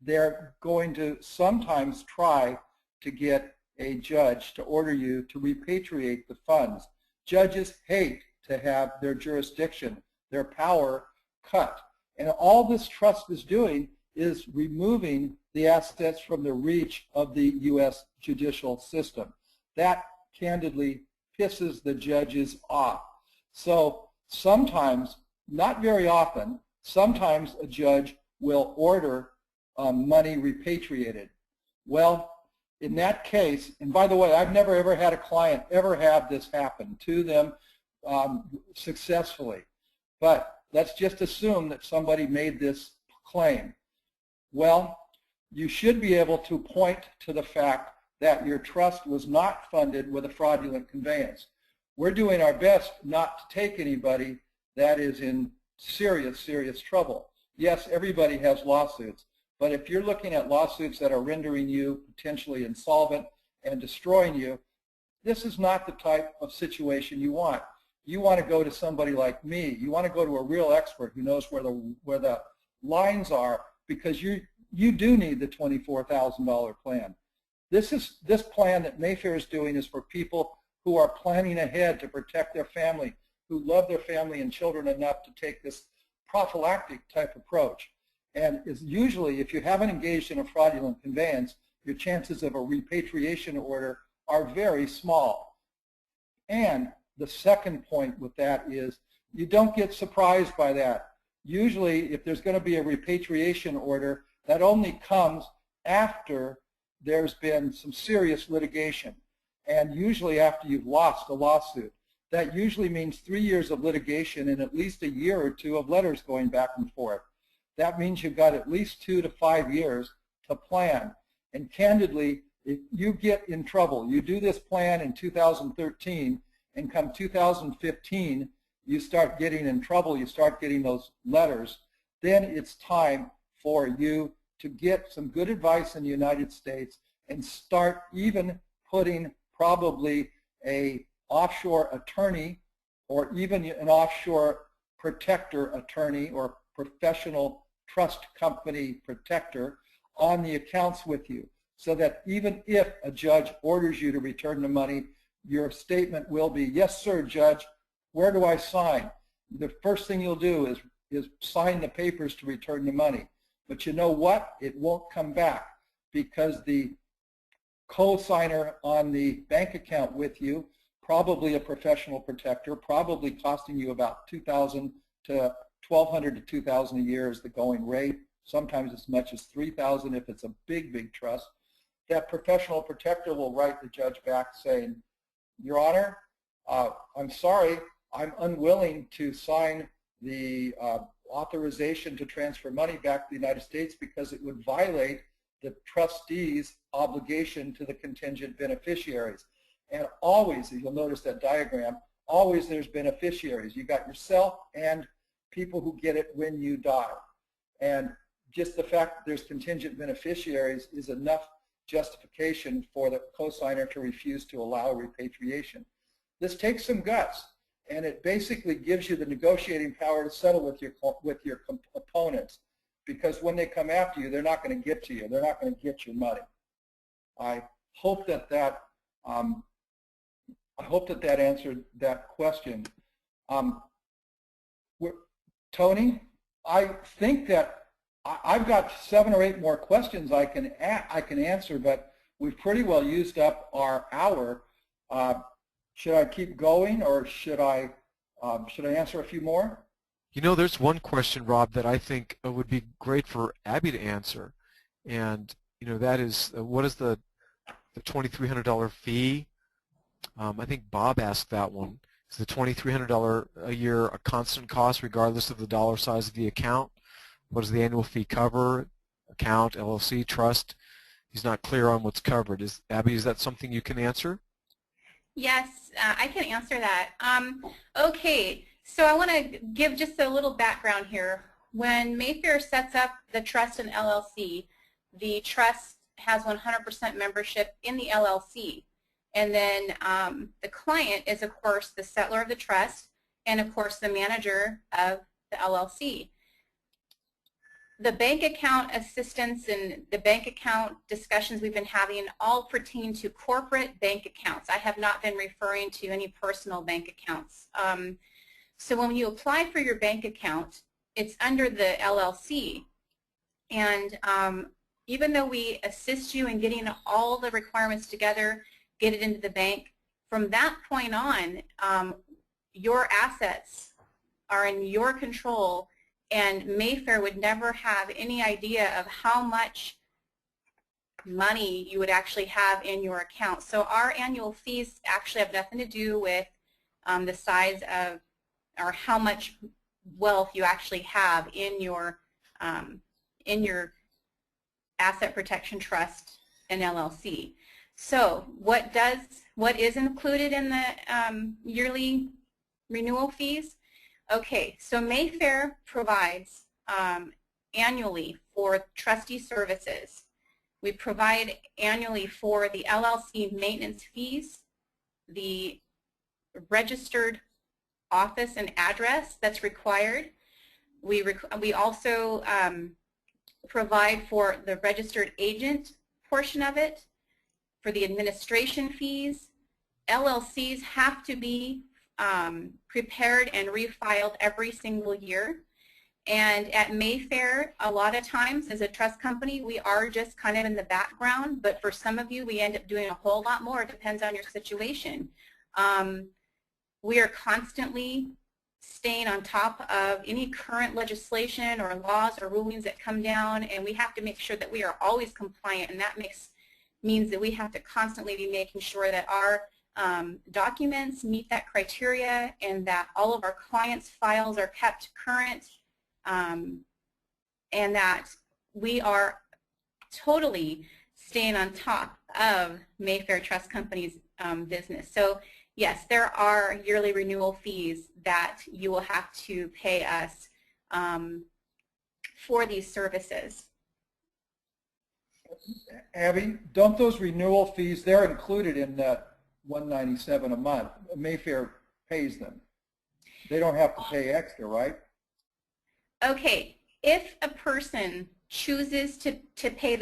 they're going to sometimes try to get a judge to order you to repatriate the funds. Judges hate to have their jurisdiction, their power cut. And all this trust is doing is removing the assets from the reach of the U.S. judicial system. That candidly pisses the judges off. So sometimes, not very often, sometimes a judge will order money repatriated. Well, in that case, and by the way, I've never ever had a client ever have this happen to them successfully. But let's just assume that somebody made this claim. Well, you should be able to point to the fact that your trust was not funded with a fraudulent conveyance. We're doing our best not to take anybody that is in serious, serious trouble. Yes, everybody has lawsuits, but if you're looking at lawsuits that are rendering you potentially insolvent and destroying you, this is not the type of situation you want. You want to go to somebody like me. You want to go to a real expert who knows where the lines are, because you do need the $24,000 plan. This plan that Mayfair is doing is for people who are planning ahead to protect their family, who love their family and children enough to take this prophylactic type approach. And is usually, if you haven't engaged in a fraudulent conveyance, your chances of a repatriation order are very small. And the second point with that is you don't get surprised by that. Usually, if there's going to be a repatriation order, that only comes after there's been some serious litigation, and usually after you've lost a lawsuit. That usually means 3 years of litigation and at least a year or two of letters going back and forth. That means you've got at least 2 to 5 years to plan. And candidly, if you get in trouble, you do this plan in 2013, and come 2015, you start getting in trouble, you start getting those letters, then it's time for you to get some good advice in the United States and start even putting probably a offshore attorney or even an offshore protector attorney or professional trust company protector on the accounts with you, so that even if a judge orders you to return the money, your statement will be, yes, sir, judge, where do I sign? The first thing you'll do is sign the papers to return the money. But you know what? It won't come back, because the co-signer on the bank account with you, probably a professional protector, probably costing you about $2,000 to $1,200 to $2,000 a year is the going rate, sometimes as much as $3,000 if it's a big, big trust. That professional protector will write the judge back saying, Your Honor, I'm sorry, I'm unwilling to sign the authorization to transfer money back to the United States because it would violate the trustee's obligation to the contingent beneficiaries. And always, as you'll notice that diagram, always there's beneficiaries. You got yourself and people who get it when you die. And just the fact that there's contingent beneficiaries is enough justification for the cosigner to refuse to allow repatriation. This takes some guts, and it basically gives you the negotiating power to settle with your opponents, because when they come after you, they're not going to get to you. They're not going to get your money. I hope that answered that question. Tony, I think that I've got 7 or 8 more questions I can answer, but we've pretty well used up our hour. Should I keep going, or should I answer a few more? You know, there's one question, Rob, that I think would be great for Abby to answer, and you know, that is, what is the $2,300 fee? I think Bob asked that one. Is the $2,300 a year a constant cost regardless of the dollar size of the account? What does the annual fee cover? Account, LLC, trust? He's not clear on what's covered. Abby, is that something you can answer? Yes, I can answer that. Okay, so I want to give just a little background here. When Mayfair sets up the trust and LLC, the trust has 100% membership in the LLC. And then the client is, of course, the settlor of the trust and, of course, the manager of the LLC. The bank account assistance and the bank account discussions we've been having all pertain to corporate bank accounts. I have not been referring to any personal bank accounts. So when you apply for your bank account, it's under the LLC. And even though we assist you in getting all the requirements together, get it into the bank, from that point on, your assets are in your control, and Mayfair would never have any idea of how much money you would actually have in your account. So our annual fees actually have nothing to do with the size of or how much wealth you actually have in your asset protection trust and LLC. So what is included in the yearly renewal fees? Okay, so Mayfair provides annually for trustee services. We provide annually for the LLC maintenance fees, the registered office and address that's required. We also provide for the registered agent portion of it, for the administration fees. LLCs have to be prepared and refiled every single year. And at Mayfair, a lot of times as a trust company, we are just kind of in the background, but for some of you, we end up doing a whole lot more. It depends on your situation. We are constantly staying on top of any current legislation or laws or rulings that come down, and we have to make sure that we are always compliant, and that means that we have to constantly be making sure that our documents meet that criteria and that all of our clients' files are kept current, and that we are totally staying on top of Mayfair Trust Company's business. So yes, there are yearly renewal fees that you will have to pay us for these services. Abby, don't those renewal fees, they're included in that $197 a month. Mayfair pays them. They don't have to pay extra, right? Okay, if a person chooses to pay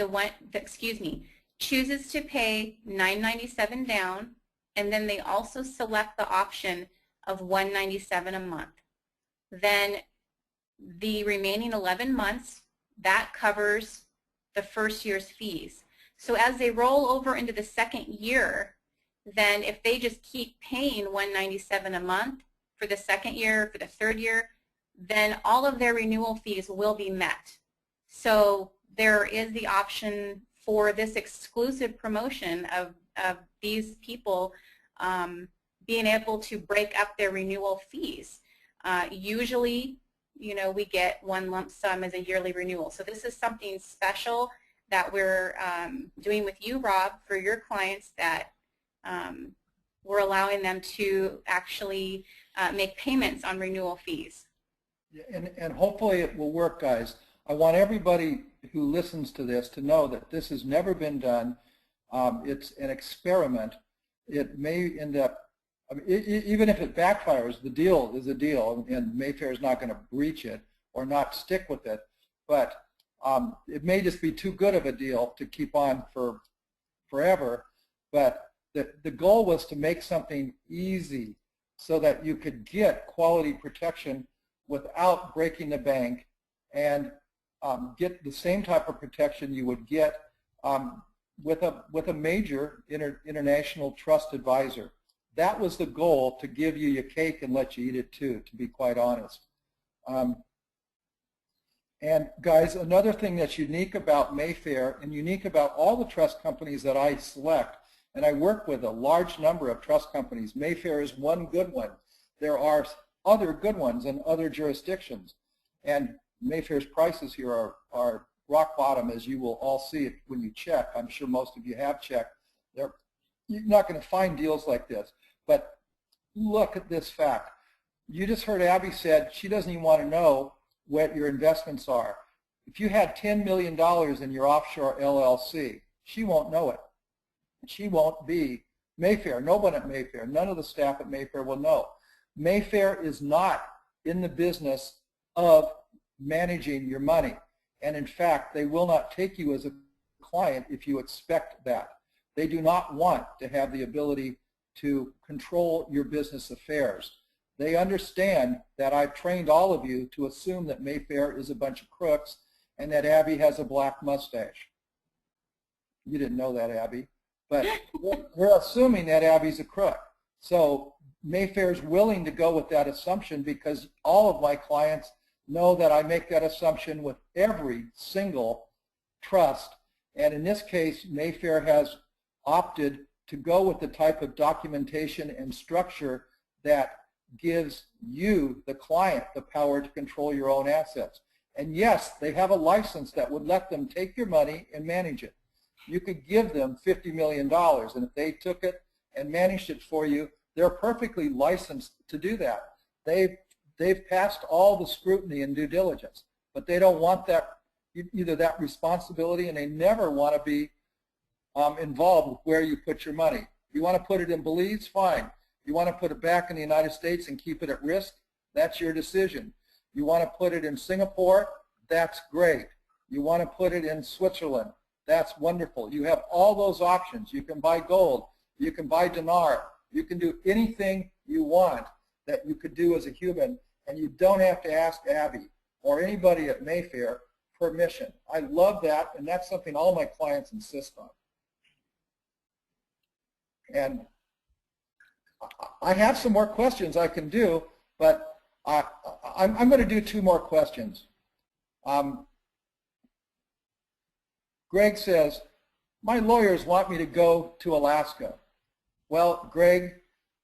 chooses to pay $997 down, and then they also select the option of $197 a month, then the remaining 11 months, that covers the first year's fees. So as they roll over into the second year, then if they just keep paying $197 a month for the second year, for the third year, then all of their renewal fees will be met. So there is the option for this exclusive promotion of these people being able to break up their renewal fees. Usually, you know, we get one lump sum as a yearly renewal. So this is something special that we're doing with you, Rob, for your clients, that we're allowing them to actually make payments on renewal fees. And hopefully it will work, guys. I want everybody who listens to this to know that this has never been done. It's an experiment. It may end up, I mean, even if it backfires, the deal is a deal, and Mayfair is not going to breach it or not stick with it. But it may just be too good of a deal to keep on for forever. But the goal was to make something easy so that you could get quality protection without breaking the bank, and get the same type of protection you would get with a major international trust advisor. That was the goal, to give you your cake and let you eat it too, to be quite honest. And guys, another thing that's unique about Mayfair and unique about all the trust companies that I select, and I work with a large number of trust companies. Mayfair is one good one. There are other good ones in other jurisdictions, and Mayfair's prices here are rock bottom, as you will all see it when you check. I'm sure most of you have checked. You're not going to find deals like this. But look at this fact. You just heard Abby said she doesn't even want to know what your investments are. If you had $10 million in your offshore LLC, she won't know it. She won't be Mayfair. No one at Mayfair, none of the staff at Mayfair will know. Mayfair is not in the business of managing your money. And in fact, they will not take you as a client if you expect that. They do not want to have the ability to control your business affairs. They understand that I've trained all of you to assume that Mayfair is a bunch of crooks and that Abby has a black mustache. You didn't know that, Abby. But we're assuming that Abby's a crook. So Mayfair's willing to go with that assumption because all of my clients know that I make that assumption with every single trust. And in this case, Mayfair has opted to go with the type of documentation and structure that gives you, the client, the power to control your own assets. And yes, they have a license that would let them take your money and manage it. You could give them $50 million, and if they took it and managed it for you, they're perfectly licensed to do that. They've passed all the scrutiny and due diligence, but they don't want that, either that responsibility, and they never want to be involved with where you put your money. You want to put it in Belize? Fine. You want to put it back in the United States and keep it at risk? That's your decision. You want to put it in Singapore? That's great. You want to put it in Switzerland? That's wonderful. You have all those options. You can buy gold. You can buy dinar. You can do anything you want that you could do as a human, and you don't have to ask Abby or anybody at Mayfair permission. I love that, and that's something all my clients insist on. And I have some more questions I can do, but I'm going to do 2 more questions. Greg says, my lawyers want me to go to Alaska. Well, Greg,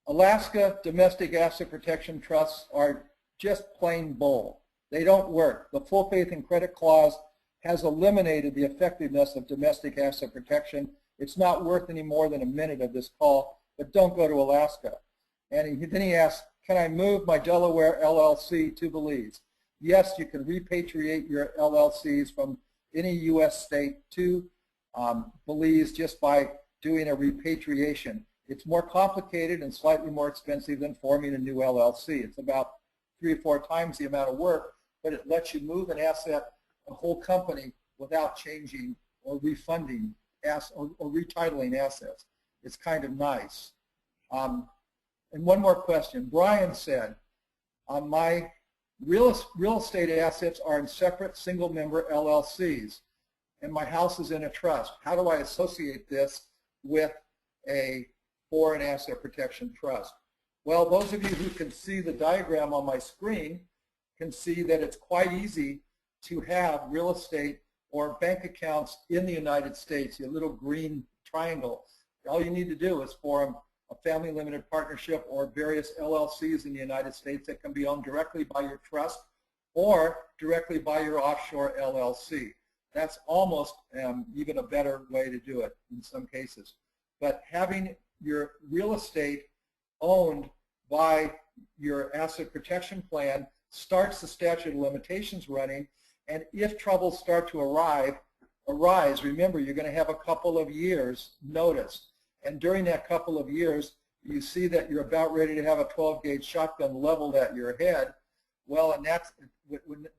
Alaska domestic asset protection trusts are just plain bull. They don't work. The full faith and credit clause has eliminated the effectiveness of domestic asset protection. It's not worth any more than a minute of this call, but don't go to Alaska. And then he asks, can I move my Delaware LLC to Belize? Yes, you can repatriate your LLCs from any U.S. state to Belize just by doing a repatriation. It's more complicated and slightly more expensive than forming a new LLC. It's about 3 or 4 times the amount of work, but it lets you move an asset, a whole company, without changing or refunding or retitling assets. It's kind of nice. And one more question. Brian said, my real estate assets are in separate single-member LLCs, and my house is in a trust. How do I associate this with a foreign asset protection trust? Well, those of you who can see the diagram on my screen can see that it's quite easy to have real estate or bank accounts in the United States, a little green triangle. All you need to do is form a family limited partnership or various LLCs in the United States that can be owned directly by your trust or directly by your offshore LLC. That's almost even a better way to do it in some cases. But having your real estate owned by your asset protection plan starts the statute of limitations running, and if troubles start to arise, remember you're going to have a couple of years notice. And during that couple of years, you see that you're about ready to have a 12-gauge shotgun leveled at your head. Well, and that's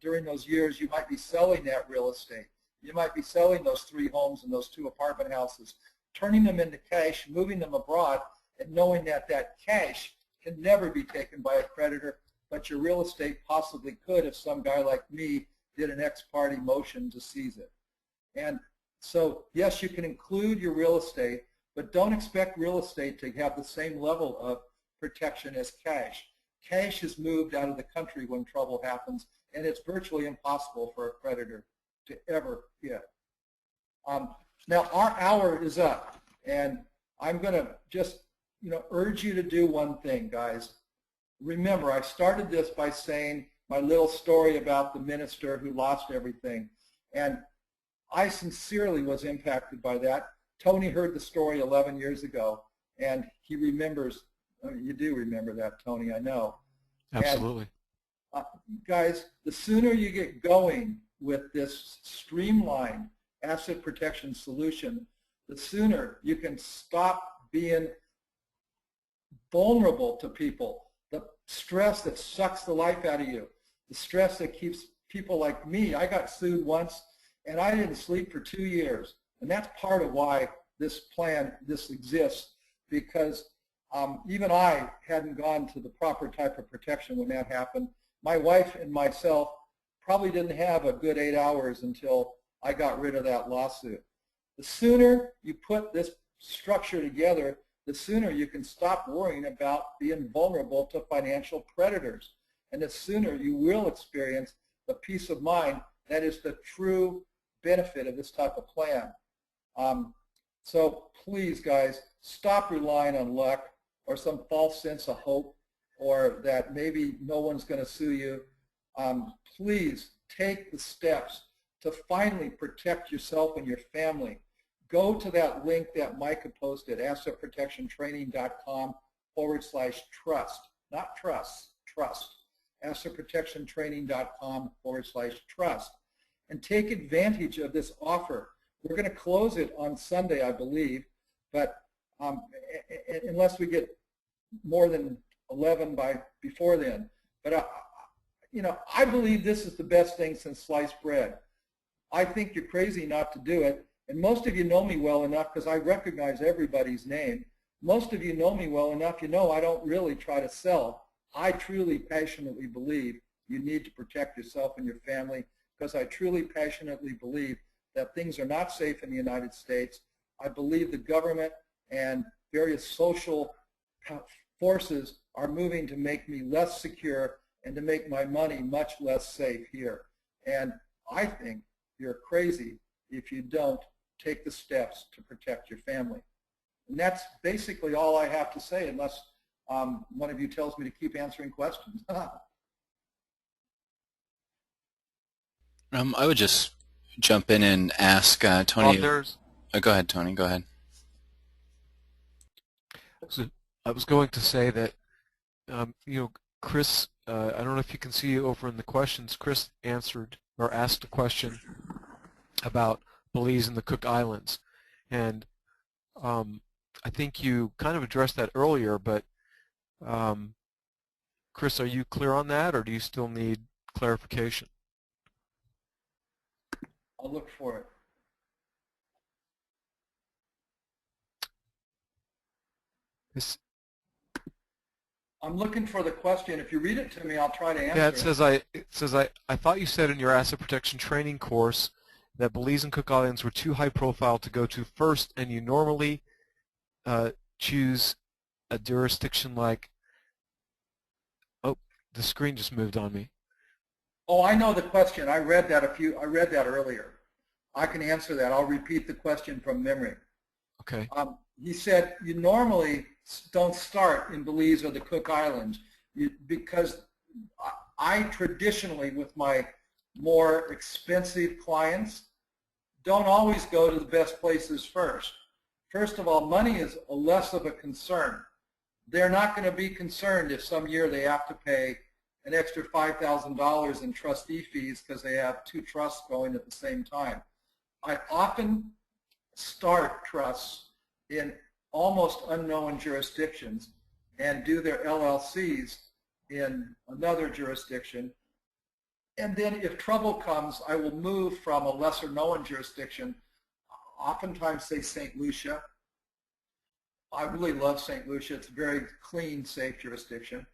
during those years, you might be selling that real estate. You might be selling those 3 homes and those 2 apartment houses, turning them into cash, moving them abroad, and knowing that that cash can never be taken by a creditor, but your real estate possibly could if some guy like me did an ex-parte motion to seize it. And so, yes, you can include your real estate, but don't expect real estate to have the same level of protection as cash. Cash is moved out of the country when trouble happens, and it's virtually impossible for a creditor to ever get. Now, our hour is up, and I'm going to just urge you to do one thing, guys. Remember, I started this by saying my little story about the minister who lost everything, and I sincerely was impacted by that. Tony heard the story 11 years ago, and he remembers. You do remember that, Tony, I know. Absolutely. And, guys, the sooner you get going with this streamlined asset protection solution, the sooner you can stop being vulnerable to people, the stress that sucks the life out of you, the stress that keeps people like me. I got sued once, and I didn't sleep for 2 years. And that's part of why this exists, because even I hadn't gone to the proper type of protection when that happened. My wife and myself probably didn't have a good 8 hours until I got rid of that lawsuit. The sooner you put this structure together, the sooner you can stop worrying about being vulnerable to financial predators. And the sooner you will experience the peace of mind that is the true benefit of this type of plan. So please, guys, stop relying on luck or some false sense of hope or that maybe no one's going to sue you. Please take the steps to finally protect yourself and your family. Go to that link that Micah posted, AssetProtectionTraining.com /trust, not trust, trust. AssetProtectionTraining.com /trust. And take advantage of this offer. We're going to close it on Sunday, I believe, but unless we get more than 11 before then. But I believe this is the best thing since sliced bread. I think you're crazy not to do it. And most of you know me well enough because I recognize everybody's name. Most of you know me well enough, you know I don't really try to sell. I truly, passionately believe you need to protect yourself and your family because I truly, passionately believe that things are not safe in the United States. I believe the government and various social forces are moving to make me less secure and to make my money much less safe here. And I think you're crazy if you don't take the steps to protect your family. And that's basically all I have to say unless one of you tells me to keep answering questions. I would just jump in and ask Tony. Go ahead, Tony. Go ahead. So I was going to say that, Chris, I don't know if you can see over in the questions, Chris answered or asked a question about Belize and the Cook Islands. And I think you kind of addressed that earlier, but Chris, are you clear on that, or do you still need clarification? I'll look for it. I'm looking for the question. If you read it to me, I'll try to answer it. Yeah, it says I thought you said in your asset protection training course that Belize and Cook Islands were too high profile to go to first, and you normally choose a jurisdiction like, oh, the screen just moved on me. Oh, I know the question. I read that earlier. I can answer that. I'll repeat the question from memory. Okay. He said you normally don't start in Belize or the Cook Islands because I traditionally, with my more expensive clients, don't always go to the best places first. First of all, money is less of a concern. They're not going to be concerned if some year they have to pay an extra $5,000 in trustee fees because they have two trusts going at the same time. I often start trusts in almost unknown jurisdictions and do their LLCs in another jurisdiction. And then if trouble comes, I will move from a lesser known jurisdiction, oftentimes say St. Lucia. I really love St. Lucia. It's a very clean, safe jurisdiction.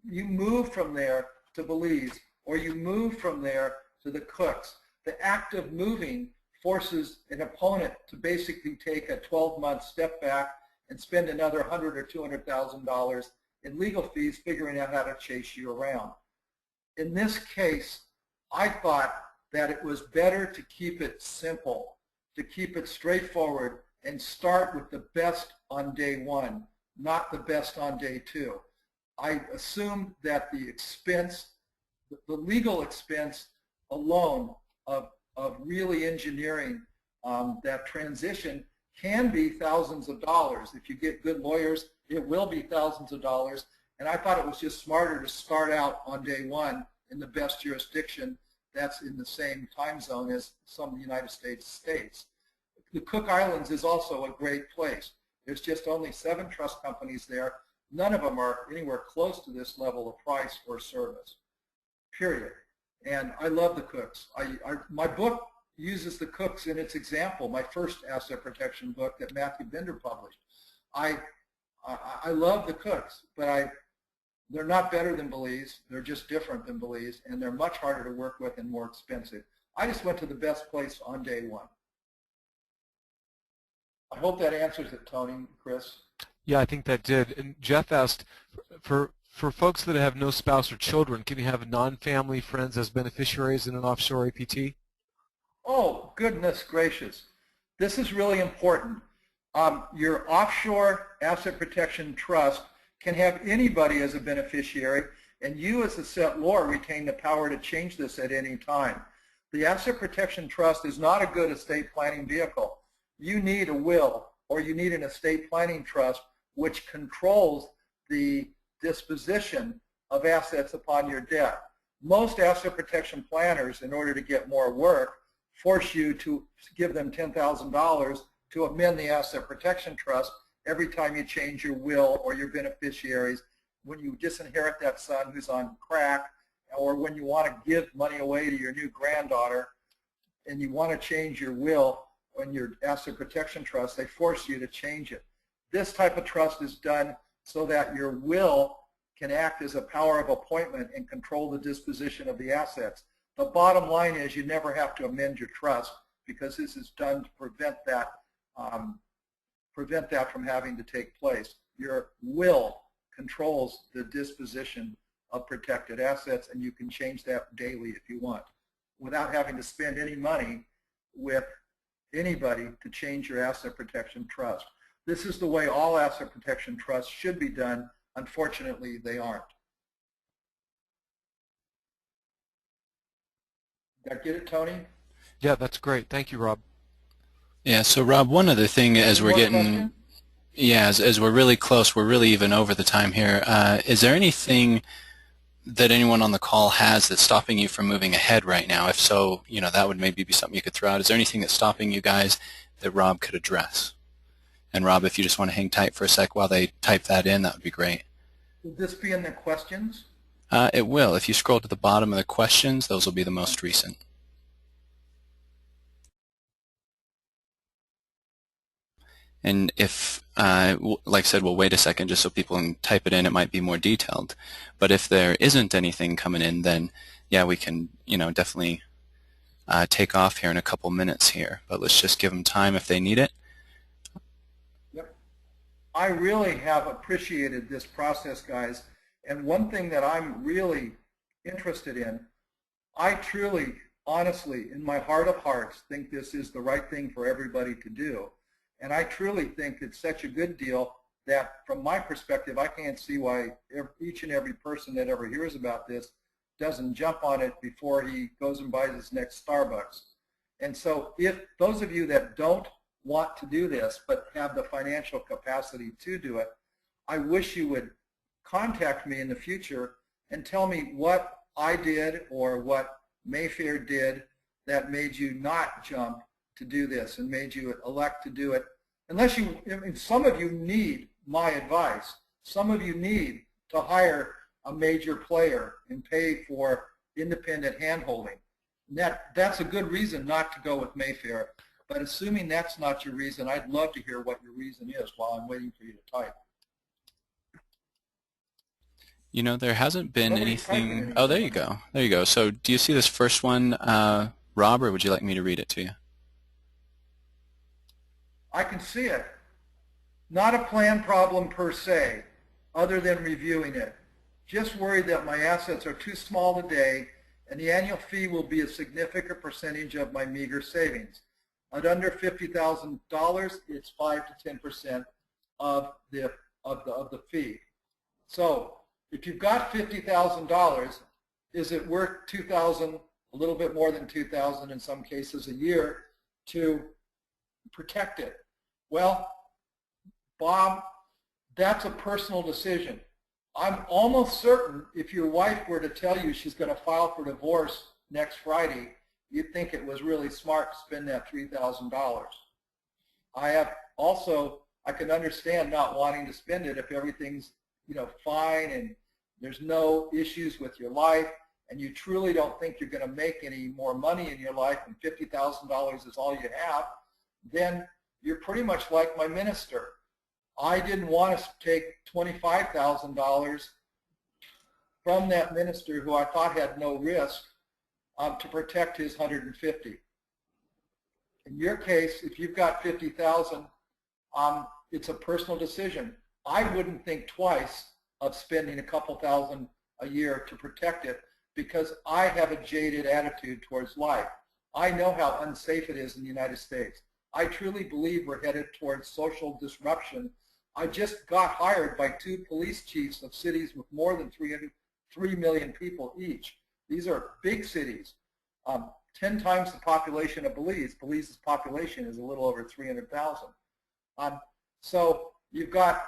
You move from there to Belize, or you move from there to the Cooks. The act of moving forces an opponent to basically take a 12-month step back and spend another $100,000 or $200,000 in legal fees figuring out how to chase you around. In this case, I thought that it was better to keep it simple, to keep it straightforward, and start with the best on day one, not the best on day two. I assumed that the expense, the legal expense alone of really engineering that transition can be thousands of dollars. If you get good lawyers, it will be thousands of dollars. And I thought it was just smarter to start out on day one in the best jurisdiction that's in the same time zone as some of the United States states. The Cook Islands is also a great place. There's just only 7 trust companies there. None of them are anywhere close to this level of price or service, period. And I love the Cooks. My book uses the Cooks in its example, my first asset protection book that Matthew Bender published. I love the Cooks, but They're not better than Belize. They're just different than Belize, and they're much harder to work with and more expensive. I just went to the best place on day one. I hope that answers it, Tony, Chris. Yeah, I think that did. And Jeff asked, for folks that have no spouse or children, can you have non-family friends as beneficiaries in an offshore APT? Oh, goodness gracious. This is really important. Your offshore asset protection trust can have anybody as a beneficiary, and you as the settlor retain the power to change this at any time. The asset protection trust is not a good estate planning vehicle. You need a will, or you need an estate planning trust which controls the disposition of assets upon your death. Most asset protection planners, in order to get more work, force you to give them $10,000 to amend the asset protection trust every time you change your will or your beneficiaries, when you disinherit that son who's on crack, or when you want to give money away to your new granddaughter and you want to change your will on your asset protection trust, they force you to change it. This type of trust is done so that your will can act as a power of appointment and control the disposition of the assets. The bottom line is you never have to amend your trust, because this is done to prevent that from having to take place. Your will controls the disposition of protected assets, and you can change that daily if you want, without having to spend any money with anybody to change your asset protection trust. This is the way all asset protection trusts should be done. Unfortunately, they aren't. Did I get it, Tony? Yeah, that's great. Thank you, Rob. Yeah, so Rob, one other thing as we're getting, Question? yeah, as we're really close, we're really even over the time here. Is there anything that anyone on the call has that's stopping you from moving ahead right now? If so, that would maybe be something you could throw out. Is there anything that's stopping you guys that Rob could address? And Rob, if you just want to hang tight for a sec while they type that in, that would be great. Would this be in the questions? It will. If you scroll to the bottom of the questions, those will be the most recent. And if, like I said, we'll wait a second just so people can type it in. It might be more detailed. But if there isn't anything coming in, then yeah, we can, definitely take off here in a couple minutes here. But let's just give them time if they need it. Yep. I really have appreciated this process, guys. And one thing that I'm really interested in, I truly, honestly, in my heart of hearts, think this is the right thing for everybody to do. And I truly think it's such a good deal that, from my perspective, I can't see why each and every person that ever hears about this doesn't jump on it before he goes and buys his next Starbucks. And so if those of you that don't want to do this but have the financial capacity to do it, I wish you would contact me in the future and tell me what I did or what Mayfair did that made you not jump to do this and made you elect to do it. Unless you, I mean, some of you need my advice. Some of you need to hire a major player and pay for independent handholding. That's a good reason not to go with Mayfair. But assuming that's not your reason, I'd love to hear what your reason is while I'm waiting for you to type. There hasn't been Nobody's anything. Oh, there you go. There you go. So do you see this first one, Rob, or would you like me to read it to you? I can see it. Not a plan problem per se, other than reviewing it. Just worried that my assets are too small today, and the annual fee will be a significant percentage of my meager savings. At under $50,000, it's 5 to 10% of the fee. So if you've got $50,000, is it worth $2,000, a little bit more than $2,000 in some cases a year, to protect it? Well, Bob, that's a personal decision. I'm almost certain if your wife were to tell you she's going to file for divorce next Friday, you'd think it was really smart to spend that $3,000. I can understand not wanting to spend it if everything's, fine and there's no issues with your life and you truly don't think you're going to make any more money in your life and $50,000 is all you have, then you're pretty much like my minister. I didn't want to take $25,000 from that minister who I thought had no risk to protect his 150. In your case, if you've got 50,000, it's a personal decision. I wouldn't think twice of spending a couple thousand a year to protect it because I have a jaded attitude towards life. I know how unsafe it is in the United States. I truly believe we're headed towards social disruption. I just got hired by 2 police chiefs of cities with more than 3 million people each. These are big cities. 10 times the population of Belize. Belize's population is a little over 300,000. So I've got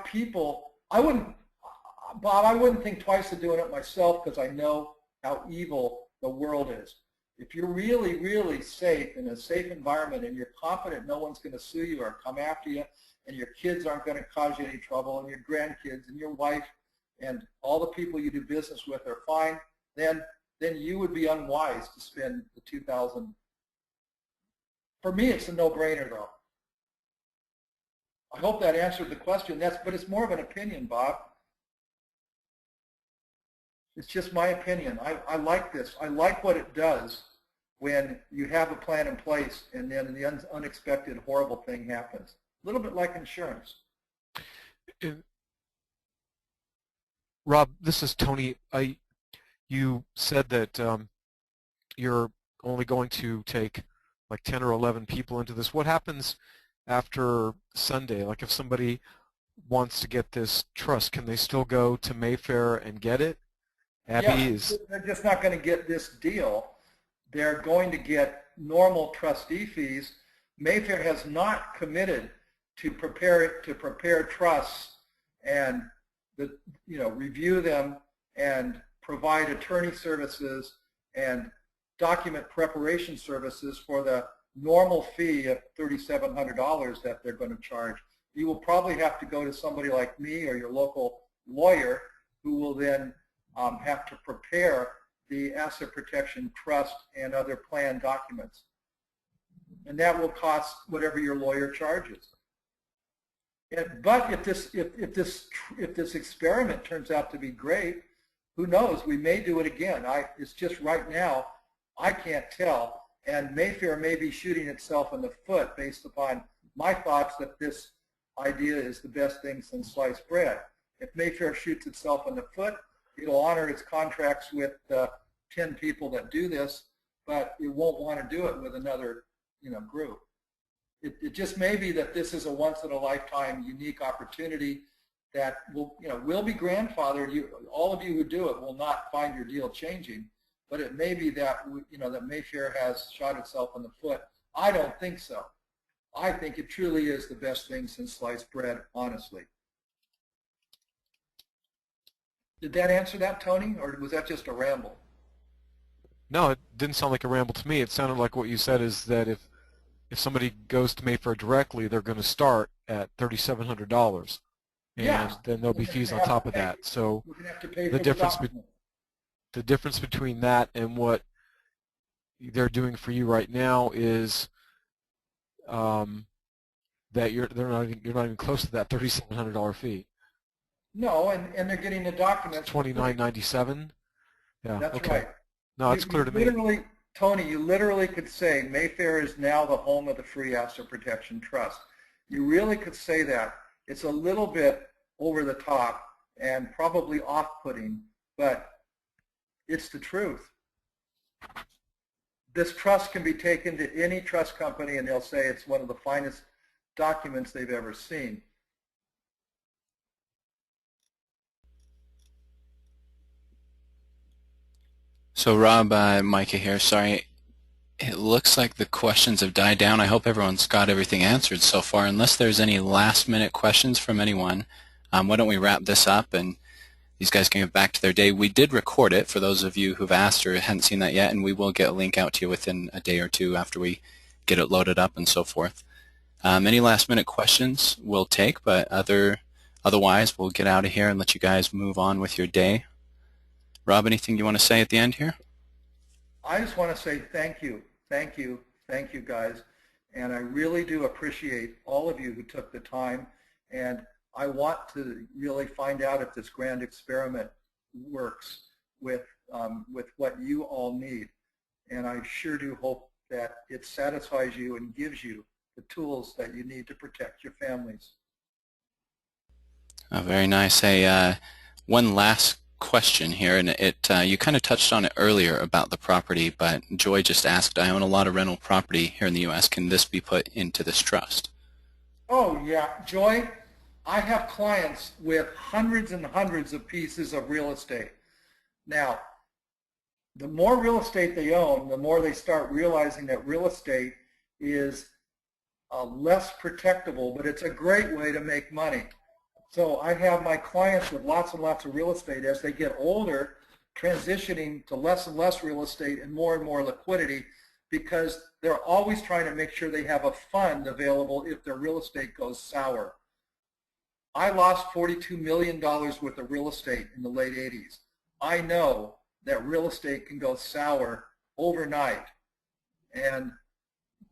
people. Bob, I wouldn't think twice of doing it myself because I know how evil the world is. If you're really, really safe in a safe environment and you're confident no one's going to sue you or come after you, and your kids aren't going to cause you any trouble, and your grandkids and your wife and all the people you do business with are fine, then you would be unwise to spend the $2,000. For me, it's a no-brainer, though. I hope that answered the question. But it's more of an opinion, Bob. It's just my opinion. I like this. I like what it does when you have a plan in place and then the unexpected horrible thing happens. A little bit like insurance. Rob, this is Tony. You said that you're only going to take like 10 or 11 people into this. What happens after Sunday? Like if somebody wants to get this trust, can they still go to Mayfair and get it? Abby they're just not going to get this deal. They're going to get normal trustee fees. Mayfair has not committed to prepare trusts and review them and provide attorney services and document preparation services for the normal fee of $3,700 that they're going to charge. You will probably have to go to somebody like me or your local lawyer who will then have to prepare the asset protection trust and other plan documents. And that will cost whatever your lawyer charges. But if this experiment turns out to be great, who knows? We may do it again. It's just right now, I can't tell. And Mayfair may be shooting itself in the foot based upon my thoughts that this idea is the best thing since sliced bread. If Mayfair shoots itself in the foot, it'll honor its contracts with 10 people that do this, but it won't want to do it with another group. It just may be that this is a once-in-a-lifetime unique opportunity that will be grandfathered. All of you who do it will not find your deal changing, but it may be that that Mayfair has shot itself in the foot. I don't think so. I think it truly is the best thing since sliced bread, honestly. Did that answer that, Tony, or was that just a ramble? No, it didn't sound like a ramble to me. It sounded like what you said is that if somebody goes to Mayfair directly, they're going to start at $3,700, and then there'll be fees on top of that. So we're going to have to pay the for the difference between that and what they're doing for you right now is that you're not even close to that $3,700 fee. No, and they're getting the documents. $29.97. Yeah. That's okay. right. No, it's clear to me. Tony, you literally could say Mayfair is now the home of the free asset protection trust. You really could say that. It's a little bit over the top and probably off-putting, but it's the truth. This trust can be taken to any trust company and they'll say it's one of the finest documents they've ever seen. So Rob, Micah here, sorry. It looks like the questions have died down. I hope everyone's got everything answered so far. Unless there's any last-minute questions from anyone, why don't we wrap this up and these guys can get back to their day. We did record it for those of you who've asked or hadn't seen that yet, and we will get a link out to you within a day or two after we get it loaded up and so forth. Any last-minute questions we'll take, but otherwise we'll get out of here and let you guys move on with your day. Rob, anything you want to say at the end here? I just want to say thank you, guys, and I really do appreciate all of you who took the time, and I want to really find out if this grand experiment works with what you all need. And I sure do hope that it satisfies you and gives you the tools that you need to protect your families. Oh, very nice. Hey, one last question here, and you kind of touched on it earlier about the property, but Joy just asked, I own a lot of rental property here in the U.S. Can this be put into this trust? Oh yeah, Joy, I have clients with hundreds and hundreds of pieces of real estate. Now, the more real estate they own, the more they start realizing that real estate is less protectable, but it's a great way to make money. So I have my clients with lots and lots of real estate as they get older, transitioning to less and less real estate and more liquidity, because they're always trying to make sure they have a fund available if their real estate goes sour. I lost $42 million worth of real estate in the late 80s. I know that real estate can go sour overnight. And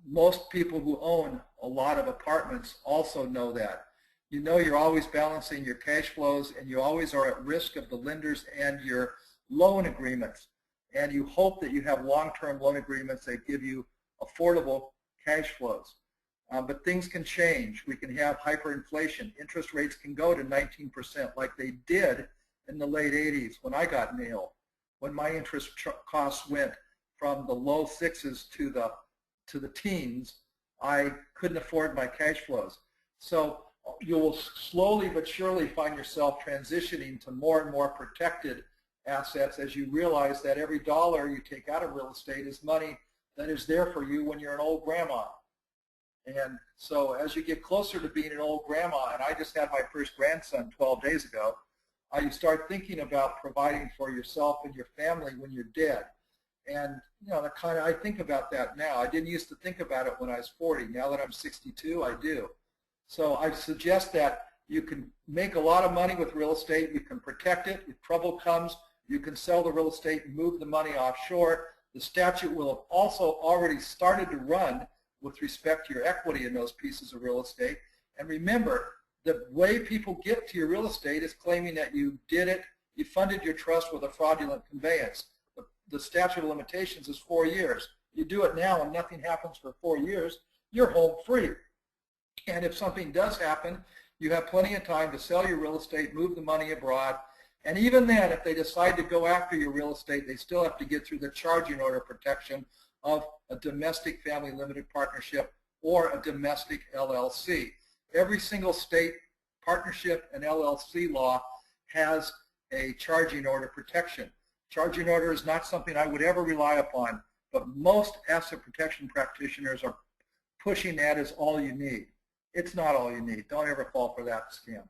most people who own a lot of apartments also know that. You know you're always balancing your cash flows, and you always are at risk of the lenders and your loan agreements. And you hope that you have long-term loan agreements that give you affordable cash flows. But things can change. We can have hyperinflation. Interest rates can go to 19% like they did in the late 80s when I got nailed, when my interest costs went from the low sixes to the teens. I couldn't afford my cash flows. So you will slowly but surely find yourself transitioning to more and more protected assets as you realize that every dollar you take out of real estate is money that is there for you when you're an old grandma. And so as you get closer to being an old grandma, and I just had my first grandson 12 days ago, you start thinking about providing for yourself and your family when you're dead. And you know, I think about that now. I didn't used to think about it when I was 40. Now that I'm 62, I do. So I suggest that you can make a lot of money with real estate. You can protect it. If trouble comes, you can sell the real estate and move the money offshore. The statute will have also already started to run with respect to your equity in those pieces of real estate. And remember, the way people get to your real estate is claiming that you did it, you funded your trust with a fraudulent conveyance. The statute of limitations is 4 years. You do it now and nothing happens for 4 years, you're home free. And if something does happen, you have plenty of time to sell your real estate, move the money abroad, and even then, if they decide to go after your real estate, they still have to get through the charging order protection of a domestic family limited partnership or a domestic LLC. Every single state partnership and LLC law has a charging order protection. Charging order is not something I would ever rely upon, but most asset protection practitioners are pushing that as all you need. It's not all you need. Don't ever fall for that scam.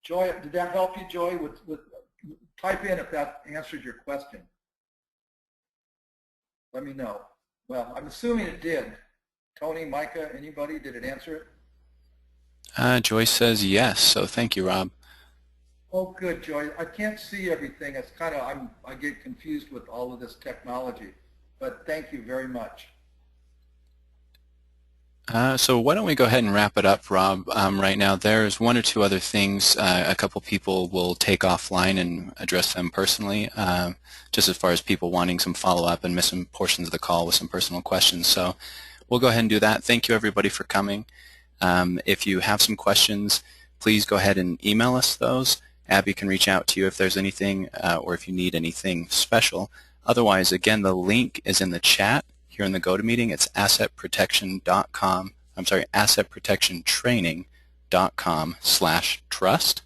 Joy, did that help you, Joy? Type in if that answered your question. Let me know. Well, I'm assuming it did. Tony, Micah, anybody, did it answer it? Joy says yes, so thank you, Rob. Oh, good, Joy. I can't see everything. It's kind of, I get confused with all of this technology, but thank you very much. So why don't we go ahead and wrap it up, Rob, right now. There's one or two other things a couple people will take offline and address them personally, just as far as people wanting some follow-up and missing portions of the call with some personal questions. So we'll go ahead and do that. Thank you, everybody, for coming. If you have some questions, please go ahead and email us those. Abby can reach out to you if there's anything or if you need anything special. Otherwise, again, the link is in the chat. Here in the GoToMeeting, it's AssetProtectionTraining.com. I'm sorry, AssetProtectionTraining.com/trust.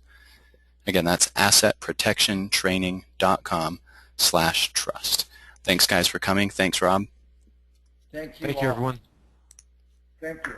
Again, that's AssetProtectionTraining.com/trust. Thanks, guys, for coming. Thanks, Rob. Thank you. Thank you, everyone. Thank you.